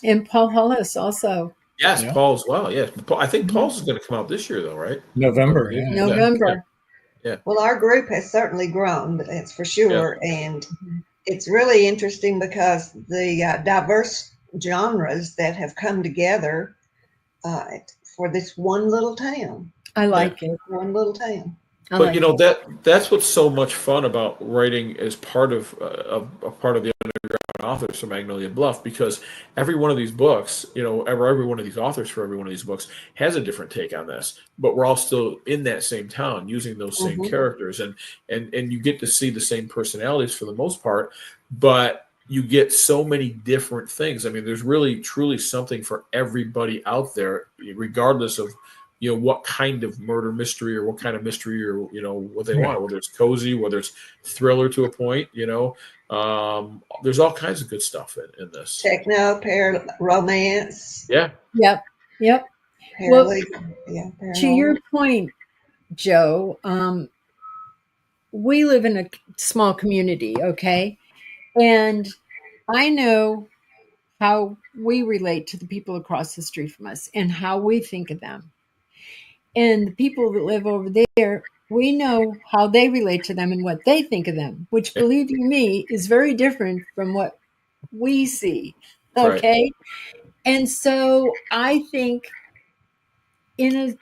And Paul Hollis also. Yes, yeah. Paul as well. Yeah, I think Paul's is going to come out this year, though, right? November. Yeah. November. Yeah. Well, our group has certainly grown, that's for sure, and it's really interesting because the diverse genres that have come together for this one little town. I like it. One little town. But you know that's what's so much fun about writing as part of a part of the underground authors for Magnolia Bluff, because every one of these books, you know, every one of these authors for every one of these books has a different take on this, but we're all still in that same town using those same characters, and you get to see the same personalities for the most part, but you get so many different things. I mean, there's really truly something for everybody out there, regardless of, you know, what kind of murder mystery or what kind of mystery or, you know, what they want, whether it's cozy, whether it's thriller to a point, you know, there's all kinds of good stuff in this. Techno, romance. Yeah. Yep. Well, to your point, Joe, we live in a small community, okay? And I know how we relate to the people across the street from us and how we think of them. And the people that live over there, we know how they relate to them and what they think of them, which, believe you me, is very different from what we see. Okay. Right. And so I think to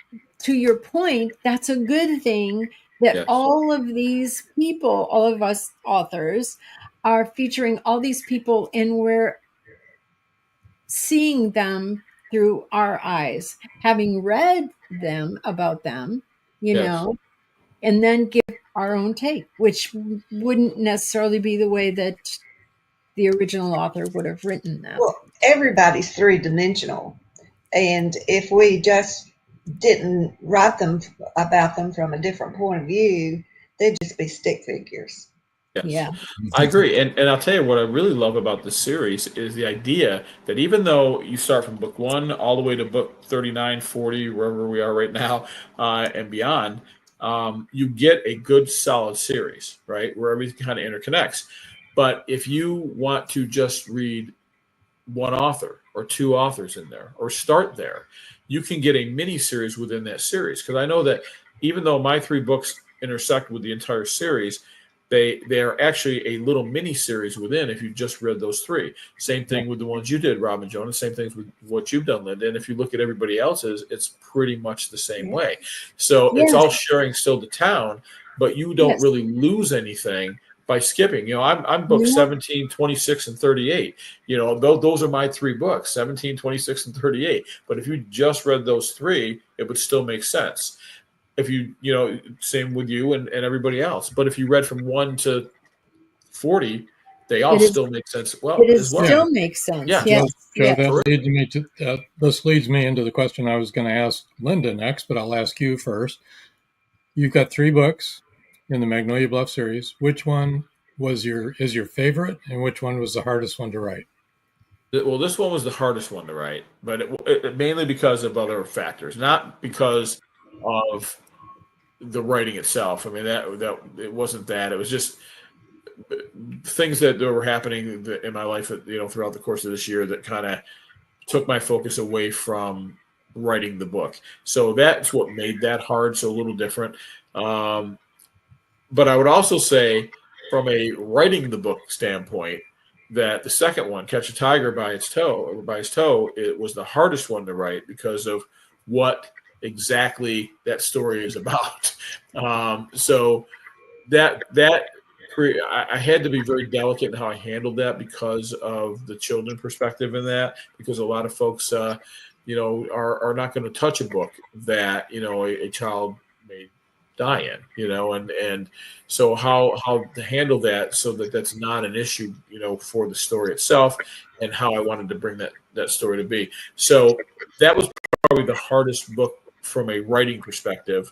your point, that's a good thing that all of these people, all of us authors, are featuring all these people, and we're seeing them through our eyes, having read them about them, you know, and then give our own take, which wouldn't necessarily be the way that the original author would have written them. Well, everybody's three-dimensional, and if we just didn't write them about them from a different point of view, they'd just be stick figures. Yes. Yeah, I agree. And I'll tell you what I really love about this series is the idea that even though you start from book 1 all the way to book 39, 40, wherever we are right now, and beyond, you get a good solid series, right, where everything kind of interconnects. But if you want to just read one author or two authors in there, or start there, you can get a mini series within that series. Because I know that even though my 3 books intersect with the entire series, they are actually a little mini series within if you just read those 3. Same thing with the ones you did, Rob and Joan, and same things with what you've done, Linda. And if you look at everybody else's, it's pretty much the same way. So it's all sharing still the town, but you don't really lose anything by skipping. I'm book 17, 26, and 38. Those are my 3 books, 17, 26, and 38. But if you just read those 3, it would still make sense. If same with you and everybody else. But if you read from 1 to 40, they all still make sense. Still makes sense. Yeah. Yes. Joe, this leads me into the question I was going to ask Linda next, but I'll ask you first. You've got 3 books in the Magnolia Bluff series. Which one is your favorite, and which one was the hardest one to write? Well, this one was the hardest one to write, but it mainly because of other factors, not because of the writing itself. I mean, that it wasn't that. It was just things that were happening in my life, throughout the course of this year that kind of took my focus away from writing the book. So that's what made that hard. So a little different. But I would also say, from a writing the book standpoint, that the second one, Catch a Tiger by His Toe, it was the hardest one to write because of what exactly that story is about. So I had to be very delicate in how I handled that because of the children perspective in that, because a lot of folks, are not going to touch a book that, a child may die in, and so how to handle that so that that's not an issue, for the story itself, and how I wanted to bring that story to be. So that was probably the hardest book from a writing perspective.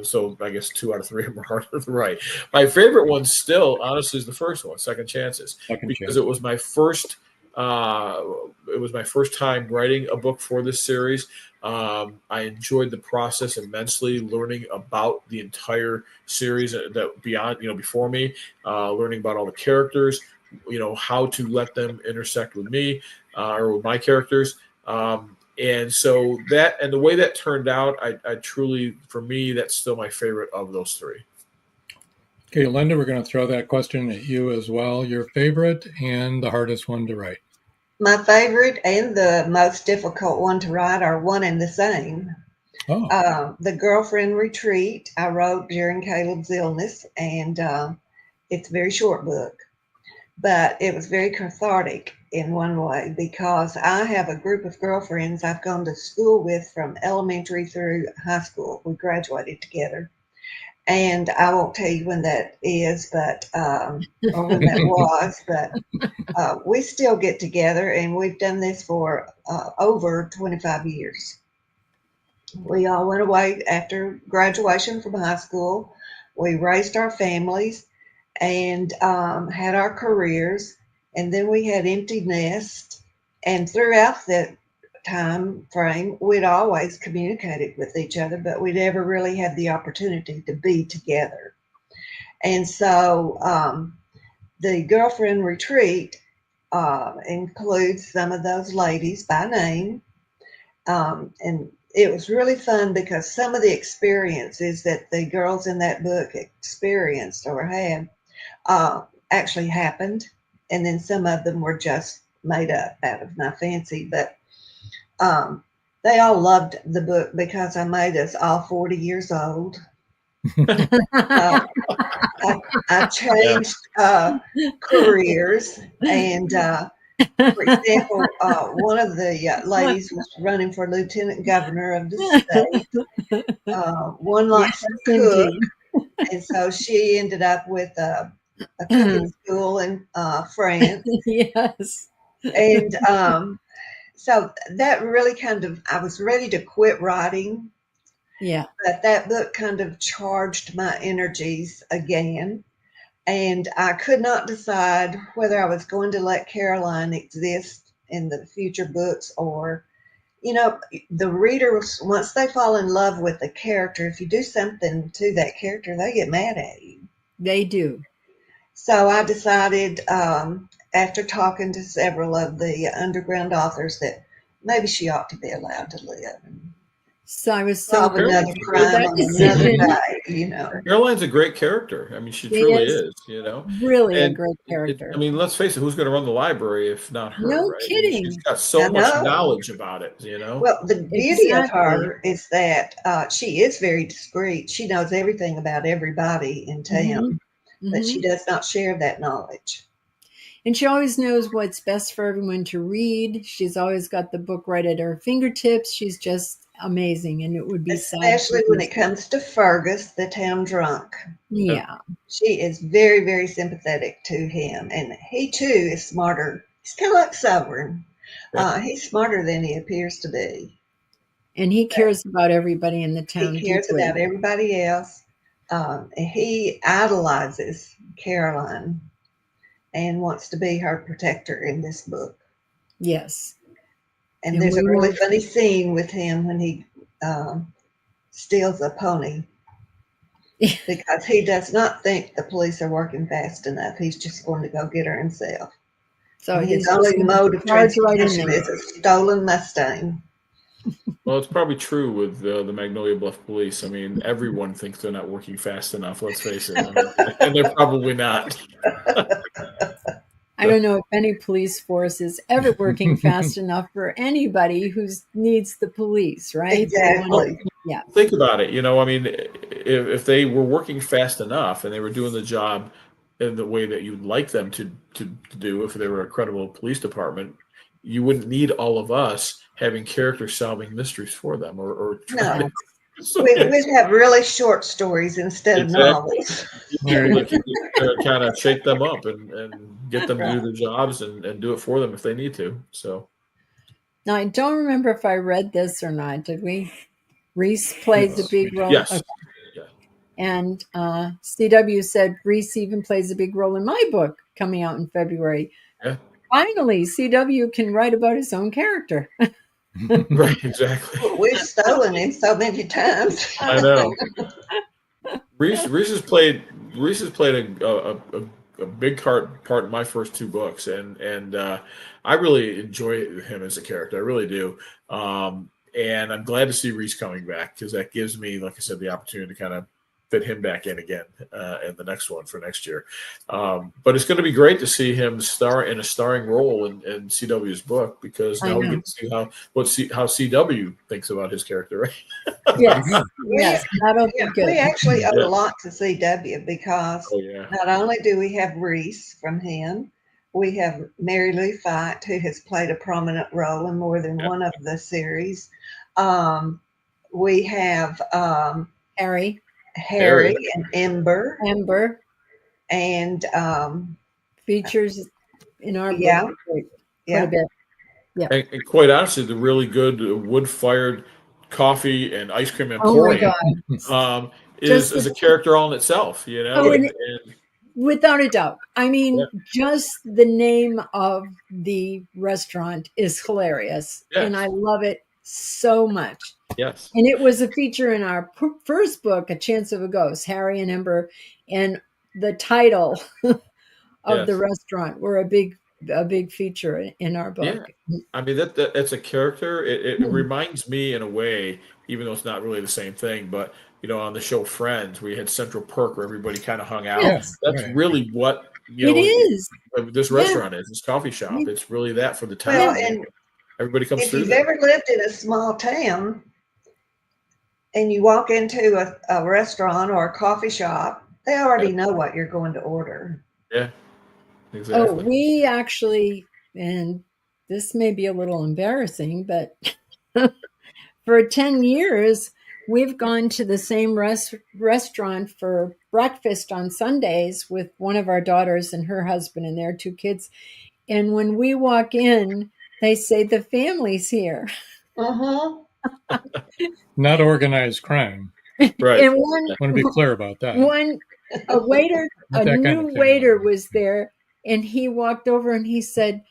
So I guess 2 out of 3 of them are harder to write. My favorite one still, honestly, is the first one, Second Chances, because it was my first. It was my first time writing a book for this series. I enjoyed the process immensely, learning about the entire series that before me, learning about all the characters, how to let them intersect with me or with my characters. And so the way that turned out, I truly, for me, that's still my favorite of those 3. Okay, Linda, we're going to throw that question at you as well. Your favorite and the hardest one to write. My favorite and the most difficult one to write are one and the same. Oh. The Girlfriend Retreat I wrote during Caleb's illness, and it's a very short book, but it was very cathartic in one way because I have a group of girlfriends I've gone to school with from elementary through high school. We graduated together. And I won't tell you when that is, but or when that was, but we still get together, and we've done this for over 25 years. We all went away after graduation from high school. We raised our families and had our careers, and then we had empty nests. And throughout that time frame, we'd always communicated with each other, but we never really had the opportunity to be together. And so the Girlfriend Retreat includes some of those ladies by name. And it was really fun because some of the experiences that the girls in that book experienced or had actually happened. And then some of them were just made up out of my fancy. But they all loved the book because I made us all 40 years old. I changed careers, and for example, one of the ladies was running for lieutenant governor of the state. One likes to cook, and so she ended up with a cooking school in France. Yes. And so that really I was ready to quit writing. Yeah. But that book kind of charged my energies again. And I could not decide whether I was going to let Caroline exist in the future books or, the readers, once they fall in love with the character, if you do something to that character, they get mad at you. They do. So I decided, after talking to several of the underground authors, that maybe she ought to be allowed to live and So I was so solve another with crime that on another decision. day. Caroline's a great character. I mean, she She truly is is, you know. really a And great character. I mean, let's face it, who's going to run the library if not her, No right? I mean, she's kidding. got so I much know. knowledge about it, you know. Well, the beauty of Exactly. her is that she is very discreet. She knows everything about everybody in town, but she does not share that knowledge. And she always knows what's best for everyone to read. She's always got the book right at her fingertips. She's just amazing. And it would be Especially when it comes to Fergus, the town drunk. Yeah. She is very, very sympathetic to him. And he, too, is smarter. He's kind of like Sovereign. He's smarter than he appears to be. And he cares about everybody in the town. He cares deeply. about everybody else. He idolizes Caroline and wants to be her protector in this book. Yes. And there's a really funny scene with him when he steals a pony because he does not think the police are working fast enough. He's just going to go get her himself. So his only mode of transportation is a stolen Mustang. Well, it's probably true with the Magnolia Bluff Police. I mean, everyone thinks they're not working fast enough, let's face it. I mean, and they're probably not. I don't know if any police force is ever working fast enough for anybody who needs the police, right? Exactly. Yeah. Think about it. You know, I mean, if they were working fast enough and they were doing the job in the way that you'd like them to do, if they were a credible police department, you wouldn't need all of us having characters solving mysteries for them or trying to. We'd have really short stories instead of novels. You kind of shake them up and get them to do their jobs and do it for them if they need to. So now I don't remember if I read this or not. Did we? Reese plays a big role. Yes. Okay. Yeah. And CW said Reese even plays a big role in my book coming out in February. Yeah. Finally, CW can write about his own character. Right, exactly. We've stolen him so many times. I know. Reese has played a big part in my first two books, and I really enjoy him as a character. I really do. And I'm glad to see Reese coming back because that gives me, like I said, the opportunity to kind of fit him back in again in the next one for next year. But it's going to be great to see him star in a starring role in CW's book because now we get to see how CW thinks about his character, right? Yes, that'll be good. We actually owe a lot to CW because not only do we have Reese from him, we have Mary Lou Fight, who has played a prominent role in more than one of the series. We have Harry and Ember. And features in our book. Yeah. Quite a bit. Yeah. And quite honestly, the really good wood-fired coffee and ice cream emporium is a character all in itself, you know. And without a doubt. I mean, just the name of the restaurant is hilarious. Yes. And I love it so much. Yes. And it was a feature in our first book, A Chance of a Ghost, Harry and Ember. And the title of the restaurant were a big feature in our book. Yeah. I mean, that's a character. It reminds me in a way, even though it's not really the same thing, but you know, on the show Friends, we had Central Perk where everybody kind of hung out. Yes, that's really what this restaurant is, this coffee shop. It's really that for the town. Well, and everybody comes through. If you've ever lived in a small town and you walk into a restaurant or a coffee shop, they already know what you're going to order. Yeah, exactly. Oh, we actually, and this may be a little embarrassing, but for 10 years, we've gone to the same restaurant for breakfast on Sundays with one of our daughters and her husband and their two kids. And when we walk in, they say the family's here. Not organized crime. Right. And I want to be clear about that. A new waiter was there, and he walked over and he said,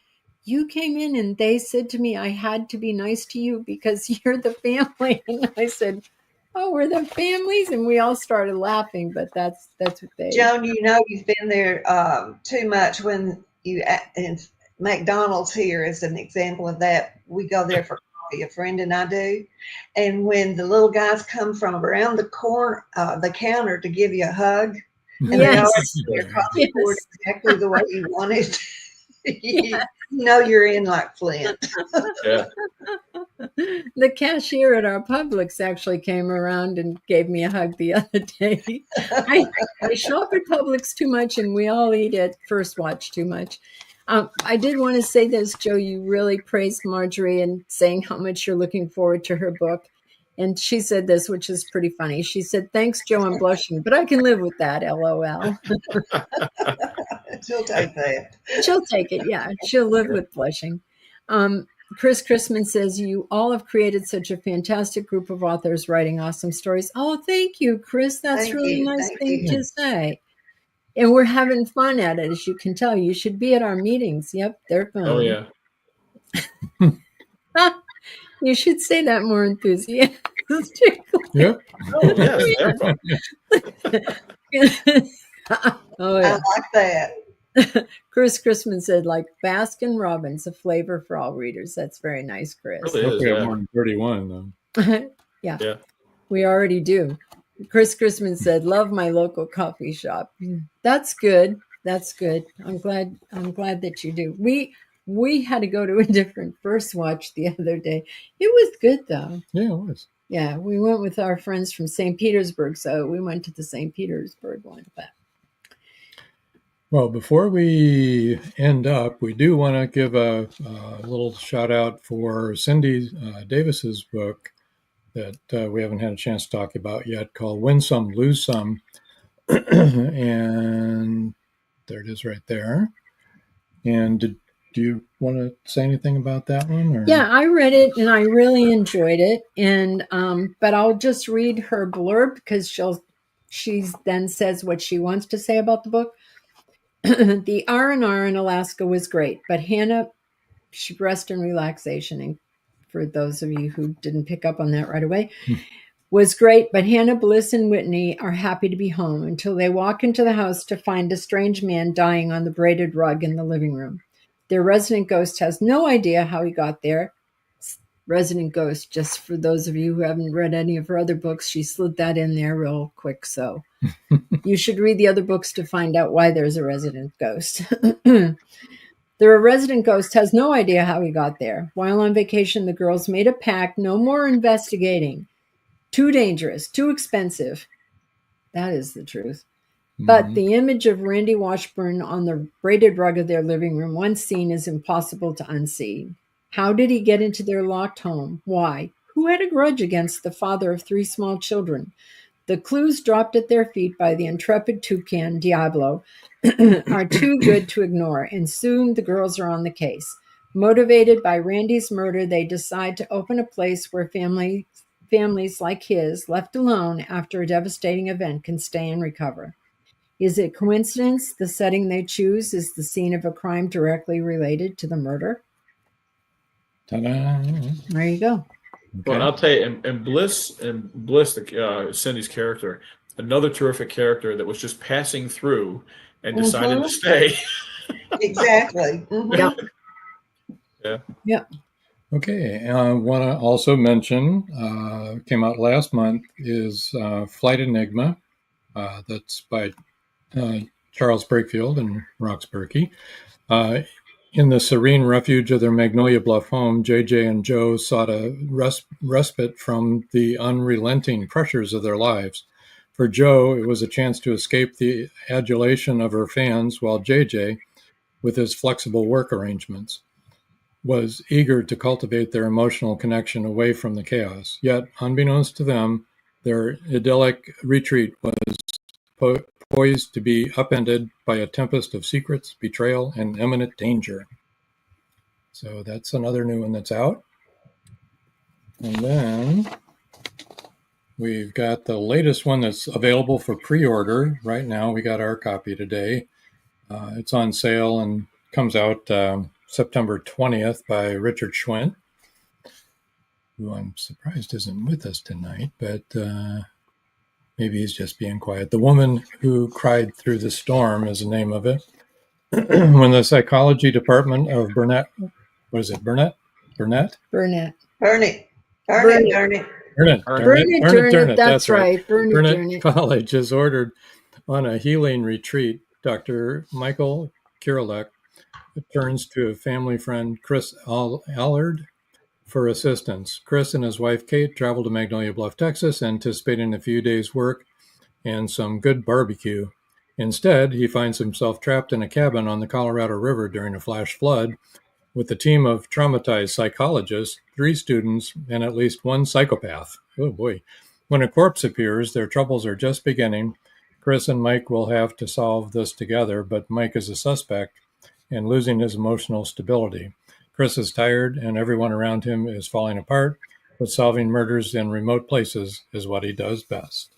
"You came in and they said to me I had to be nice to you because you're the family." And I said, oh, we're the families, and we all started laughing. But that's what they. Joan, you know you've been there too much when you and McDonald's here is an example of that. We go there for coffee, a friend and I do, and when the little guys come from around the corner, the counter to give you a hug, and they always Yes. their coffee poured exactly the way you want it. You know you're in like Flint. Yeah. The cashier at our Publix actually came around and gave me a hug the other day. I shop at Publix too much, and we all eat at First Watch too much. I did want to say this, Joe. You really praised Marjorie and saying how much you're looking forward to her book. And she said this, which is pretty funny. She said, "Thanks, Joe, I'm blushing, but I can live with that, LOL." She'll take that. She'll take it, yeah. She'll live with blushing. Chris Chrisman says, you all have created such a fantastic group of authors writing awesome stories. Oh, thank you, Chris. That's Thank really you. nice Thank thing you. to say. And we're having fun at it, as you can tell. You should be at our meetings. Yep, they're fun. Oh yeah. You should say that more enthusiastically. Yep. Oh yes, they're fun. Oh, I yeah. like that. Chris Chrisman said, like Baskin Robbins, a flavor for all readers. That's very nice, Chris. Really Hope is. we have Yeah. more than 31, though. Yeah, we already do. Chris Chrisman said, love my local coffee shop. That's good. That's good. I'm glad that you do. We had to go to a different First Watch the other day. It was good, though. Yeah, it was. Yeah, we went with our friends from St. Petersburg, so we went to the St. Petersburg one. But Well, before we end up, we do want to give a little shout out for Cindy Davis's book that we haven't had a chance to talk about yet, called Win Some, Lose Some. And there it is right there. And do you want to say anything about that one? Or? yeah, I read it and I really enjoyed it. And but I'll just read her blurb because she then says what she wants to say about the book. The R&R in Alaska was great, but Hannah, rest and relaxation, and for those of you who didn't pick up on that right away, was great, but Hannah, Bliss, and Whitney are happy to be home until they walk into the house to find a strange man dying on the braided rug in the living room. Their resident ghost has no idea how he got there. Resident ghost, just for those of you who haven't read any of her other books, she slid that in there real quick, so you should read the other books to find out why there's a resident ghost. The resident ghost has no idea how he got there. While on vacation, the girls made a pact, no more investigating. Too dangerous, too expensive. That is the truth. But the image of Randy Washburn on the braided rug of their living room, once seen, is impossible to unsee. How did he get into their locked home? Why? Who had a grudge against the father of 3 small children? The clues dropped at their feet by the intrepid toucan, Diablo, are too good to ignore, and soon the girls are on the case. Motivated by Randy's murder, they decide to open a place where families like his, left alone after a devastating event, can stay and recover. Is it coincidence the setting they choose is the scene of a crime directly related to the murder? Ta-da. There you go. Okay. Well, I'll tell you, and Bliss, Cindy's character, another terrific character that was just passing through and decided to stay. Exactly. Mhm. Yep. Yeah. Yep. Okay, I want to also mention, came out last month, is Flight Enigma. That's by Charles Brakefield and Rox Berkey. In the serene refuge of their Magnolia Bluff home, JJ and Joe sought a respite from the unrelenting pressures of their lives. For Joe, it was a chance to escape the adulation of her fans, while JJ, with his flexible work arrangements, was eager to cultivate their emotional connection away from the chaos. Yet, unbeknownst to them, their idyllic retreat was poised to be upended by a tempest of secrets, betrayal, and imminent danger. So that's another new one that's out. And then we've got the latest one that's available for pre-order right now. We got our copy today. It's on sale and comes out September 20th by Richard Schwint. who I'm surprised isn't with us tonight, but maybe he's just being quiet. The Woman Who Cried Through the Storm is the name of it. When the psychology department of Burnett, what is it, Burnett? Burnett. Burn it. That's right. Burnett College is ordered on a healing retreat. Dr. Michael Kirilek turns to a family friend, Chris Allard, for assistance. Chris and his wife, Kate, travel to Magnolia Bluff, Texas, anticipating a few days' work and some good barbecue. Instead, he finds himself trapped in a cabin on the Colorado River during a flash flood with a team of traumatized psychologists, 3 students, and at least 1 psychopath. Oh boy. When a corpse appears, their troubles are just beginning. Chris and Mike will have to solve this together, but Mike is a suspect and losing his emotional stability. Chris is tired and everyone around him is falling apart, but solving murders in remote places is what he does best.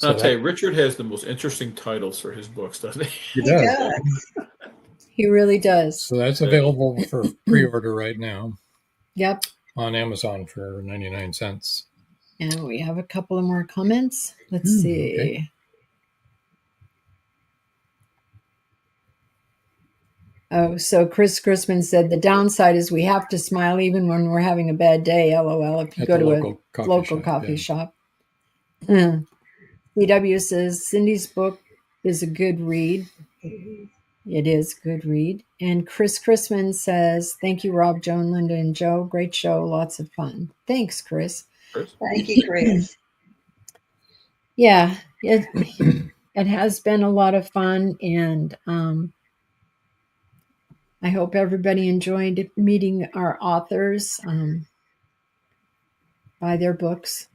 I'll tell you, Richard has the most interesting titles for his books, doesn't he? He does. He really does. So that's available for pre-order right now. Yep. On Amazon for 99 cents. And we have a couple of more comments. Let's see. Okay. Oh, so Chris Chrisman said the downside is we have to smile even when we're having a bad day. LOL. If you go to a local coffee shop. CW says Cindy's book is a good read. It is a good read. And Chris Chrisman says, thank you, Rob, Joan, Linda, and Joe. Great show. Lots of fun. Thanks, Chris. Thank you, Chris. Yeah, it has been a lot of fun. And I hope everybody enjoyed meeting our authors. Buy their books.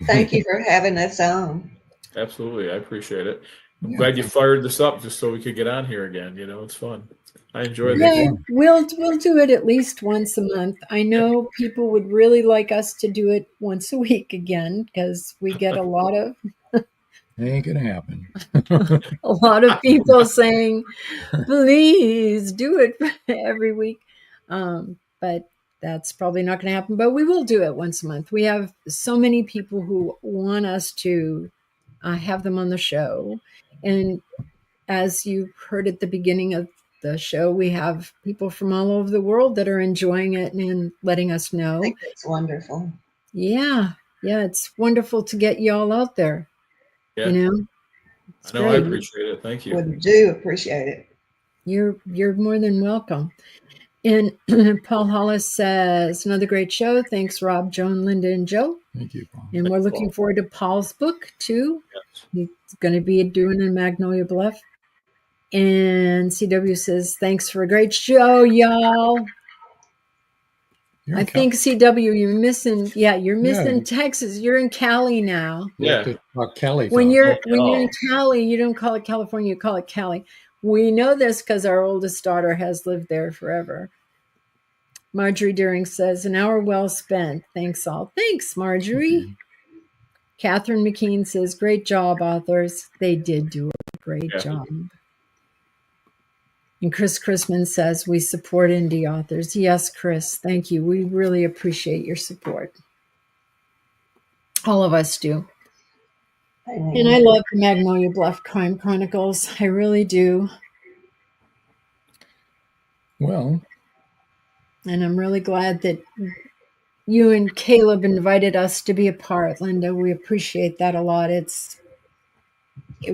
Thank you for having us on. Absolutely. I appreciate it. I'm glad you fired this up just so we could get on here again. You know, it's fun. I enjoy this. Yeah, we'll do it at least once a month. I know people would really like us to do it once a week again because we get a lot of ain't gonna happen. a lot of people saying, please do it every week. But that's probably not going to happen. But we will do it once a month. We have so many people who want us to have them on the show. And as you heard at the beginning of the show, we have people from all over the world that are enjoying it and letting us know. I think it's wonderful. Yeah. Yeah. It's wonderful to get you all out there. Yeah. You know? I know. I appreciate it. Thank you. We do appreciate it. You're more than welcome. And Paul Hollis says, another great show. Thanks, Rob, Joan, Linda, and Joe. Thank you, Paul. And we're looking forward to Paul's book, too. Yes. He's going to be doing a Magnolia Bluff. And CW says, thanks for a great show, y'all. I think CW, you're missing Texas. You're in Cali now. Yeah. Cali. When you're in Cali, you don't call it California, you call it Cali. We know this because our oldest daughter has lived there forever. Marjorie Deering says, an hour well spent. Thanks all. Thanks, Marjorie. Mm-hmm. Catherine McKean says, great job, authors. They did do a great job. And Chris Chrisman says, we support indie authors. Yes, Chris, thank you. We really appreciate your support. All of us do. And I love the Magnolia Bluff Crime Chronicles. I really do. Well. And I'm really glad that you and Caleb invited us to be a part, Linda. We appreciate that a lot. It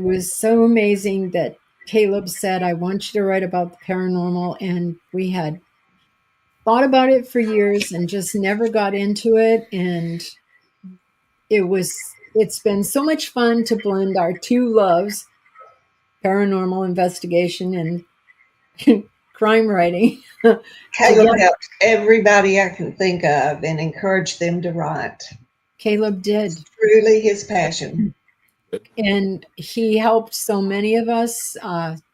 was so amazing that Caleb said, I want you to write about the paranormal. And we had thought about it for years and just never got into it. And it's been so much fun to blend our two loves, paranormal investigation and crime writing. Caleb helped everybody I can think of and encouraged them to write. Caleb did. It's truly his passion. And he helped so many of us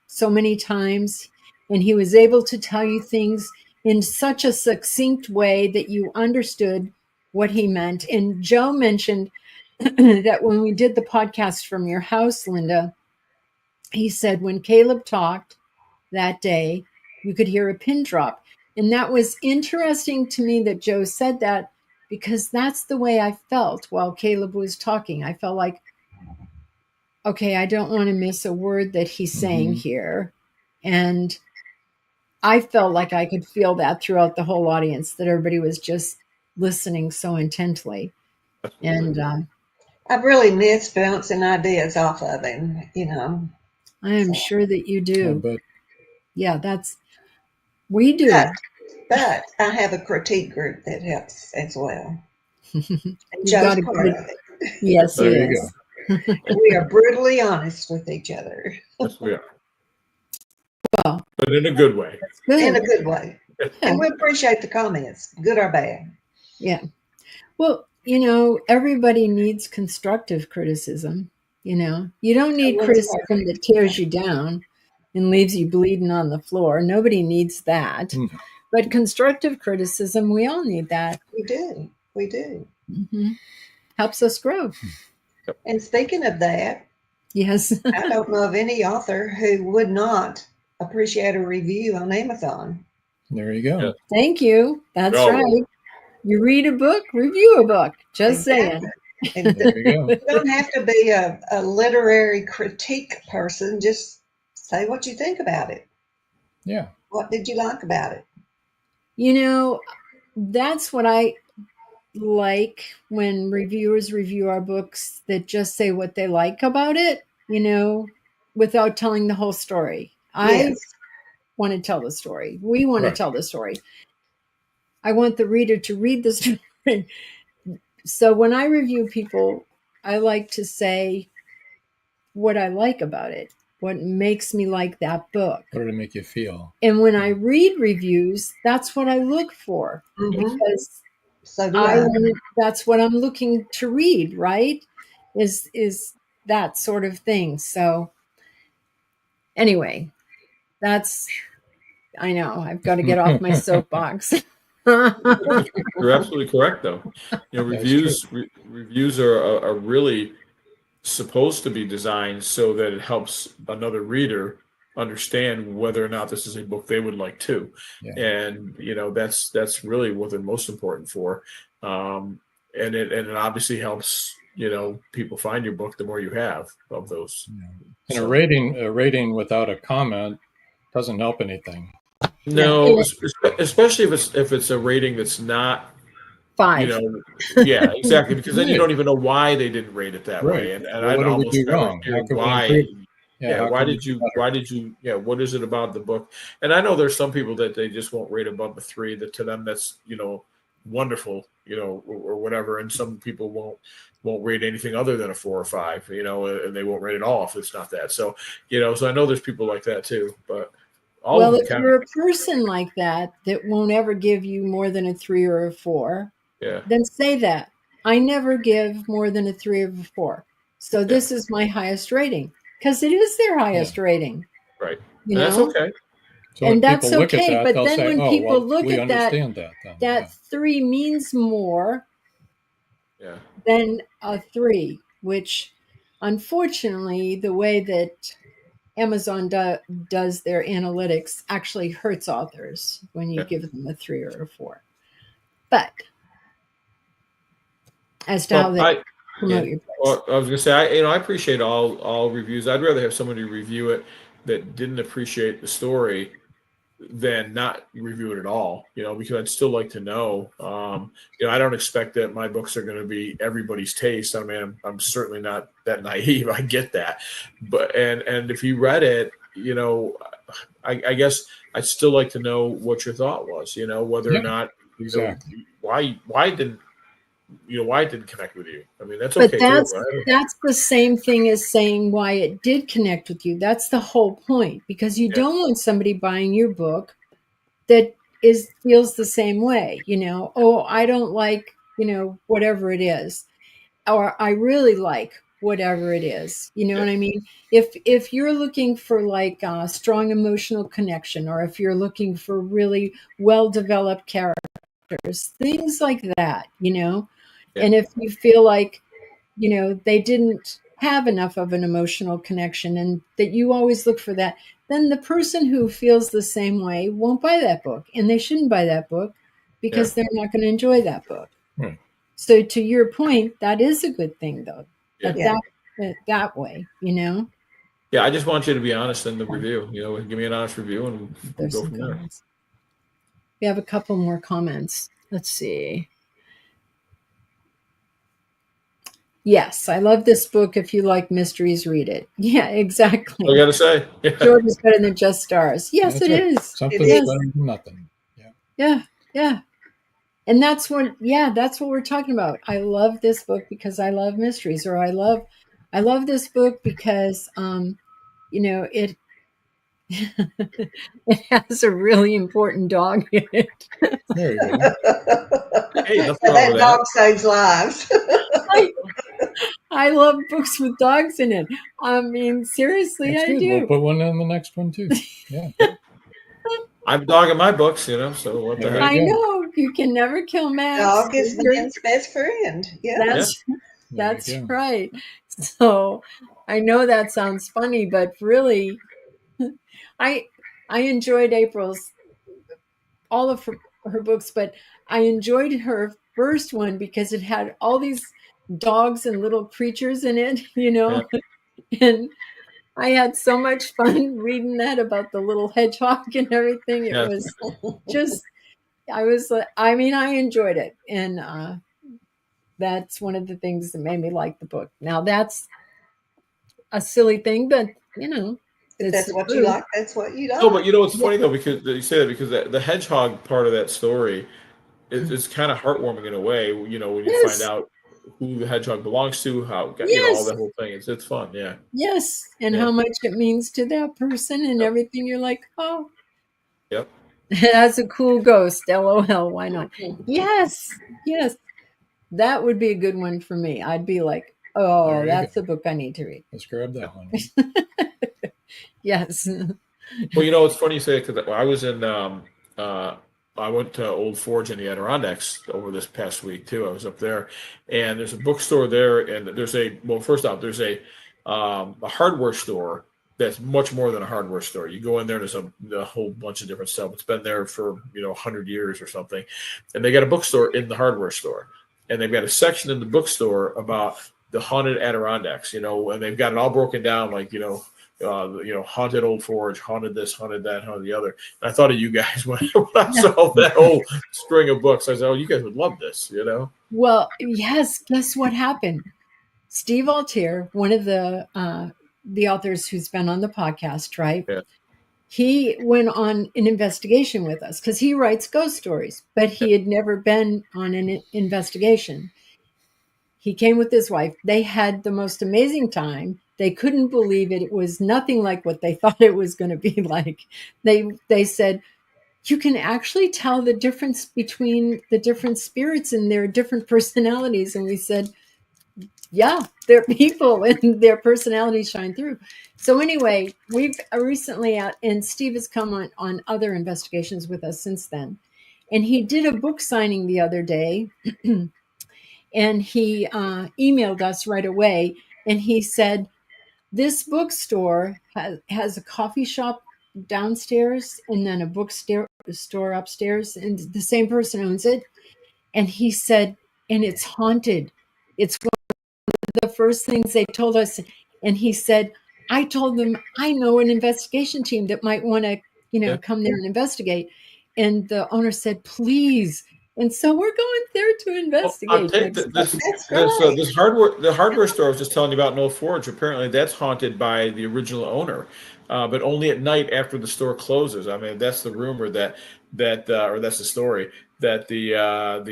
so many times. And he was able to tell you things in such a succinct way that you understood what he meant. And Joe mentioned that when we did the podcast from your house, Linda, he said when Caleb talked that day, you could hear a pin drop. And that was interesting to me that Joe said that, because that's the way I felt while Caleb was talking. I felt like, okay, I don't want to miss a word that he's saying here. And I felt like I could feel that throughout the whole audience, that everybody was just listening so intently. And I've really missed bouncing ideas off of him, I am sure that you do. But Yeah, we do. But I have a critique group that helps as well. And You've got Joe's a part of it. Yes, he there you is. go. We are brutally honest with each other. Yes, we are. Well, But in a good way. good. In a good way. And we appreciate the comments, good or bad. Yeah. Well, everybody needs constructive criticism. You don't need criticism that tears you down and leaves you bleeding on the floor. Nobody needs that. But constructive criticism, we all need that. We do. We do. Helps us grow. And speaking of that, Yes. I don't know of any author who would not appreciate a review on Amazon. There you go. Yeah. Thank you. That's Oh. right. You read a book, review a book. Just saying. And There you go. you don't have to be a literary critique person. Just say what you think about it. Yeah. What did you like about it? That's what I like when reviewers review our books, that just say what they like about it, without telling the whole story. I want to tell the story. We want to tell the story. I want the reader to read the story. So when I review people, I like to say what I like about it, what makes me like that book. What did it make you feel? And when I read reviews, that's what I look for, because So do I. that's what I'm looking to read, right? Is that sort of thing. So anyway, I know I've got to get off my soapbox. You're absolutely correct, though. Reviews are really supposed to be designed so that it helps another reader understand whether or not this is a book they would like too. Yeah. And that's really what they're most important for. And it obviously helps people find your book the more you have of those. And a rating without a comment doesn't help anything. No, especially if it's a rating that's not 5. Yeah, exactly. Because then you don't even know why they didn't rate it that way, and Well, I'd what did we almost do never wrong? hear How can we why. improve? Yeah, Why did you? Yeah, what is it about the book? And I know there's some people that they just won't rate above a 3. That to them that's wonderful, or whatever. And some people won't rate anything other than a 4 or 5, and they won't rate it all if it's not that. So so I know there's people like that too, but. If you're a person like that won't ever give you more than a 3 or a 4, then say that. I never give more than a 3 or a 4. So this is my highest rating, because it is their highest rating. Right. And that's okay. So and that's okay. But then when people look at that, that 3 means more than a 3, which unfortunately, the way that Amazon does their analytics actually hurts authors when you give them a 3 or a 4. But as to how they promote your books. Well, I was going to say, I appreciate all reviews. I'd rather have somebody review it that didn't appreciate the story than not review it at all, because I'd still like to know. I don't expect that my books are going to be everybody's taste. I mean, I'm certainly not that naive. I get that. But, and if you read it, I guess I'd still like to know what your thought was, whether or not, why didn't connect with you. I mean, that's okay. But that's the same thing as saying why it did connect with you. That's the whole point, because you don't want somebody buying your book that feels the same way. I don't like, whatever it is, or I really like whatever it is. You know what I mean? If you're looking for like a strong emotional connection, or if you're looking for really well-developed characters, things like that, And if you feel like, they didn't have enough of an emotional connection, and that you always look for that, then the person who feels the same way won't buy that book, and they shouldn't buy that book because they're not going to enjoy that book. Right. So to your point, that is a good thing, though. Yeah. That way, you know. Yeah, I just want you to be honest in the review. You know, give me an honest review, and we'll go from there. Comments. We have a couple more comments. Let's see. Yes, I love this book. If you like mysteries, read it. Yeah, exactly. I got to say, George is better than just stars. Yes, That's it right. is. Something's Yes. better than nothing. Yeah. And that's what we're talking about. I love this book because I love mysteries, or I love this book because, you know, it has a really important dog in it. There you go. hey, nothing So wrong that with dog saves lives. I love books with dogs in it. I mean, seriously, That's I good. do. We'll put one in the next one too. Yeah. I'm dogging my books, you know, so what the There heck? I you go. know you can never kill Max. Dog is man's best friend. Yeah. That's There you go. right. So I know that sounds funny, but really, I enjoyed April's all of her books, but I enjoyed her first one because it had all these dogs and little creatures in it, you know, and I had so much fun reading that about the little hedgehog and everything. It was just, I enjoyed it. And that's one of the things that made me like the book. Now that's a silly thing, but you know, If that's what you like, that's what you like. No, but you know, it's funny though, because you say that because the hedgehog part of that story it's kind of heartwarming in a way, you know, when you find out who the hedgehog belongs to, how, you know, all that whole thing. It's fun. Yeah. Yes. And how much it means to that person and everything. You're like, oh, yep. That's a cool ghost. LOL. Why not? Yes. That would be a good one for me. I'd be like, oh, that's a book I need to read. Let's grab that one. Yes. Well, you know, it's funny you say it because I was in, I went to Old Forge in the Adirondacks over this past week too. I was up there, and there's a bookstore there, and there's first off, there's a hardware store that's much more than a hardware store. You go in there, there's a whole bunch of different stuff. It's been there for 100 years or something, and they got a bookstore in the hardware store, and they've got a section in the bookstore about the haunted Adirondacks, and they've got it all broken down, like haunted Old Forge, haunted this, haunted that, haunted the other. And I thought of you guys when I saw that whole string of books. I said, "Oh, you guys would love this," Well, yes. Guess what happened? Steve Altier, one of the authors who's been on the podcast, right? Yeah. He went on an investigation with us because he writes ghost stories, but he had never been on an investigation. He came with his wife. They had the most amazing time. They couldn't believe it. It was nothing like what they thought it was going to be like. They said, you can actually tell the difference between the different spirits and their different personalities. And we said, yeah, they're people and their personalities shine through. So anyway, we've recently and Steve has come on other investigations with us since then. And he did a book signing the other day. And he emailed us right away. And he said, this bookstore has a coffee shop downstairs and then a bookstore upstairs. And the same person owns it. And he said, and it's haunted. It's one of the first things they told us. And he said, I told them, I know an investigation team that might want to, come there and investigate. And the owner said, please. And so we're going there to investigate. This hardware store I was just telling you about in Old Forge, apparently that's haunted by the original owner, but only at night after the store closes. I mean, that's the rumor or that's the story, that the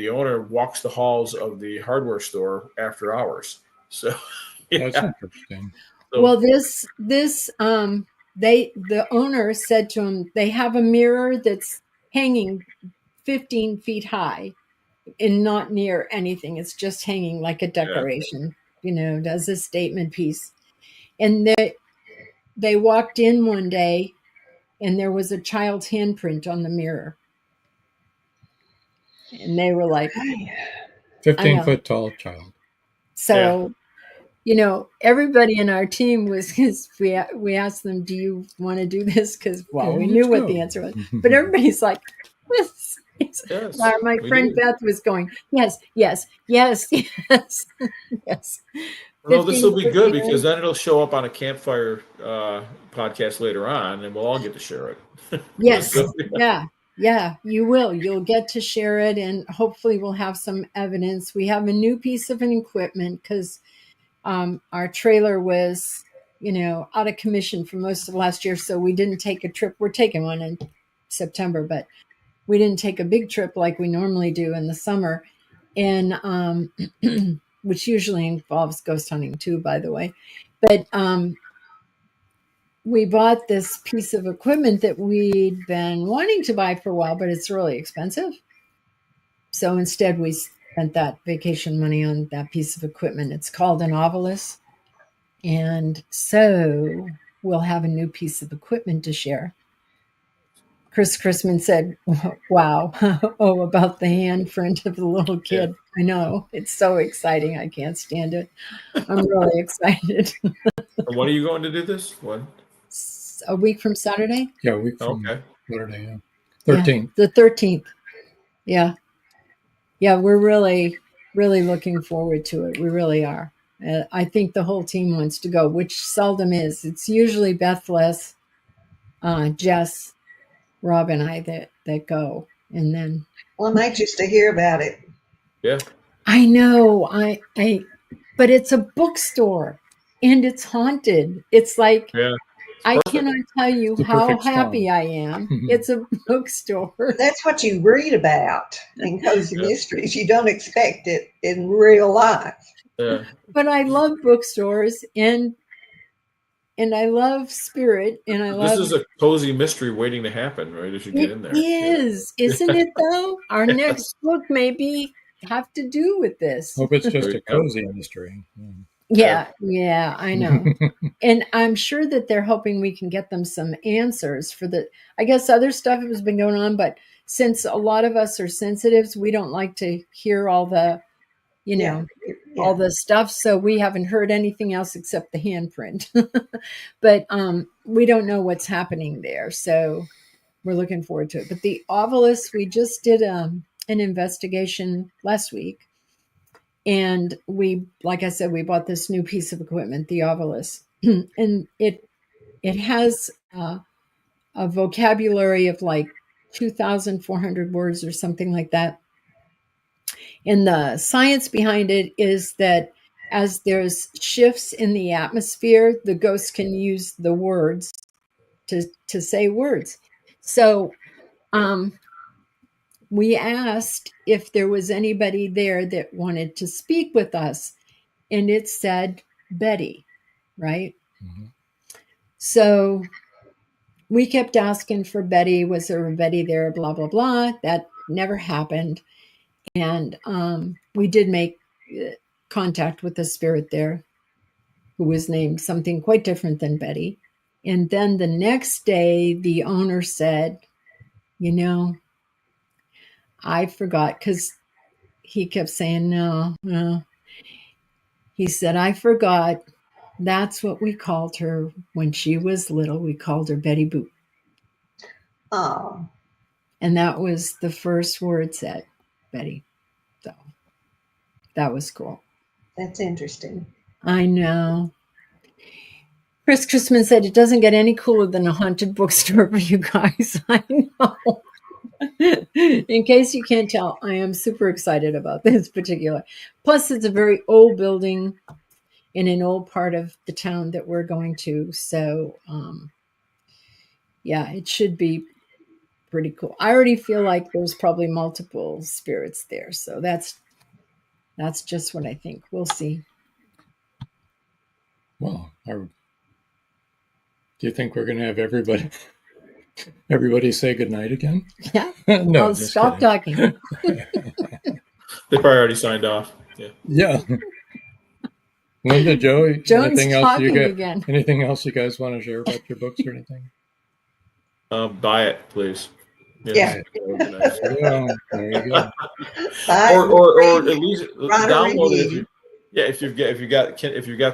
owner walks the halls of the hardware store after hours. So That's interesting. So, well, the owner said to him, they have a mirror that's hanging 15 feet high and not near anything. It's just hanging like a decoration, as a statement piece. And they walked in one day and there was a child's handprint on the mirror. And they were like, 15-foot tall child. So you know, everybody in our team was, because we asked them, do you want to do this? Because, well, we knew what the answer was. But everybody's like, yes. Yes, My we friend do. Beth was going, yes, yes, yes, yes, yes. Well, this will be 15 good years. because then it'll show up on a campfire podcast later on, and we'll all get to share it. Yes. So, Yeah, you will. You'll get to share it, and hopefully we'll have some evidence. We have a new piece of equipment because our trailer was, you know, out of commission for most of last year, so we didn't take a trip. We're taking one in September, but we didn't take a big trip like we normally do in the summer, and which usually involves ghost hunting too, by the way. But we bought this piece of equipment that we'd been wanting to buy for a while, but it's really expensive. So instead, we spent that vacation money on that piece of equipment. It's called an Ovilus. And so we'll have a new piece of equipment to share. Chris Chrisman said, wow, oh, about the handprint of the little kid. Yeah. I know. It's so exciting. I can't stand it. I'm really excited. when are you going to do this? When? A week from Saturday? Yeah, a week from Saturday, yeah. 13th. Yeah, the 13th. Yeah. Yeah, we're really, really looking forward to it. We really are. I think the whole team wants to go, which seldom is. It's usually Beth, Les, Jess, Rob, and I that go. And then... Well, I'm anxious to hear about it. Yeah. I know. But it's a bookstore, and it's haunted. It's like... Yeah. I cannot tell you how happy I am. It's a bookstore. That's what you read about in Cozy Mysteries. You don't expect it in real life. Yeah. But I love bookstores, and I love spirit, and I love... This is a cozy mystery waiting to happen, right, as you get in there. It is. Isn't it, though? Our next book maybe have to do with this. Hope it's just a cozy mystery. Yeah, I know. And I'm sure that they're hoping we can get them some answers for I guess other stuff has been going on, but since a lot of us are sensitives, we don't like to hear all the, all the stuff. So we haven't heard anything else except the handprint. But we don't know what's happening there. So we're looking forward to it. But the Ovilus, we just did an investigation last week. And we, like I said, we bought this new piece of equipment, the Ovilus, and it has a vocabulary of like 2,400 words or something like that. And the science behind it is that as there's shifts in the atmosphere, the ghosts can use the words to say words. So, we asked if there was anybody there that wanted to speak with us, and it said Betty, right? Mm-hmm. So we kept asking for Betty. Was there a Betty there? Blah, blah, blah. That never happened. And we did make contact with the spirit there, who was named something quite different than Betty. And then the next day, the owner said, I forgot, because he kept saying, no. He said, I forgot. That's what we called her when she was little. We called her Betty Boop. Oh. And that was the first word said, Betty. So that was cool. That's interesting. I know. Chris Chrisman said it doesn't get any cooler than a haunted bookstore for you guys. I know. In case you can't tell, I am super excited about this particular. Plus, it's a very old building in an old part of the town that we're going to. So, it should be pretty cool. I already feel like there's probably multiple spirits there. So that's just what I think. We'll see. Well, do you think we're going to have everybody say goodnight again? Yeah. No, I'll stop talking. They probably already signed off. Yeah. Linda, Joe, Joan's anything else again. Anything else you guys want to share about your books or anything? Buy it, please. Yeah. Yeah, there you go. or at least download it. Yeah, if you've got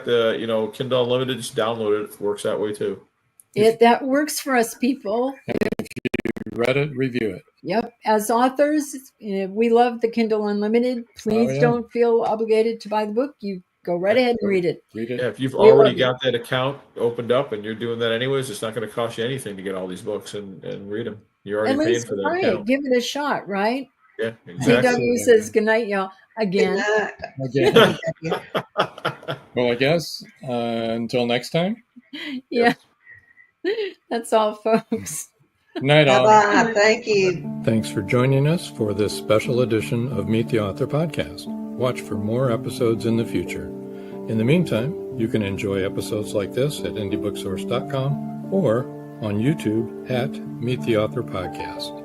the Kindle Unlimited, just download it. It works that way too. That works for us people. If you read it, review it. Yep. As authors, we love the Kindle Unlimited. Please don't feel obligated to buy the book. You go right ahead and read it. Read it. Yeah, if you've already got that account opened up and you're doing that anyways, it's not going to cost you anything to get all these books and read them. You're already paying for that account. Give it a shot, right? Yeah, exactly. CW says good night, y'all. Again. Again. Well, I guess until next time. Yeah. That's all, folks. Good night, all. Bye-bye. Thank you. Thanks for joining us for this special edition of Meet the Author podcast. Watch for more episodes in the future. In the meantime, you can enjoy episodes like this at indiebooksource.com or on YouTube at Meet the Author Podcast.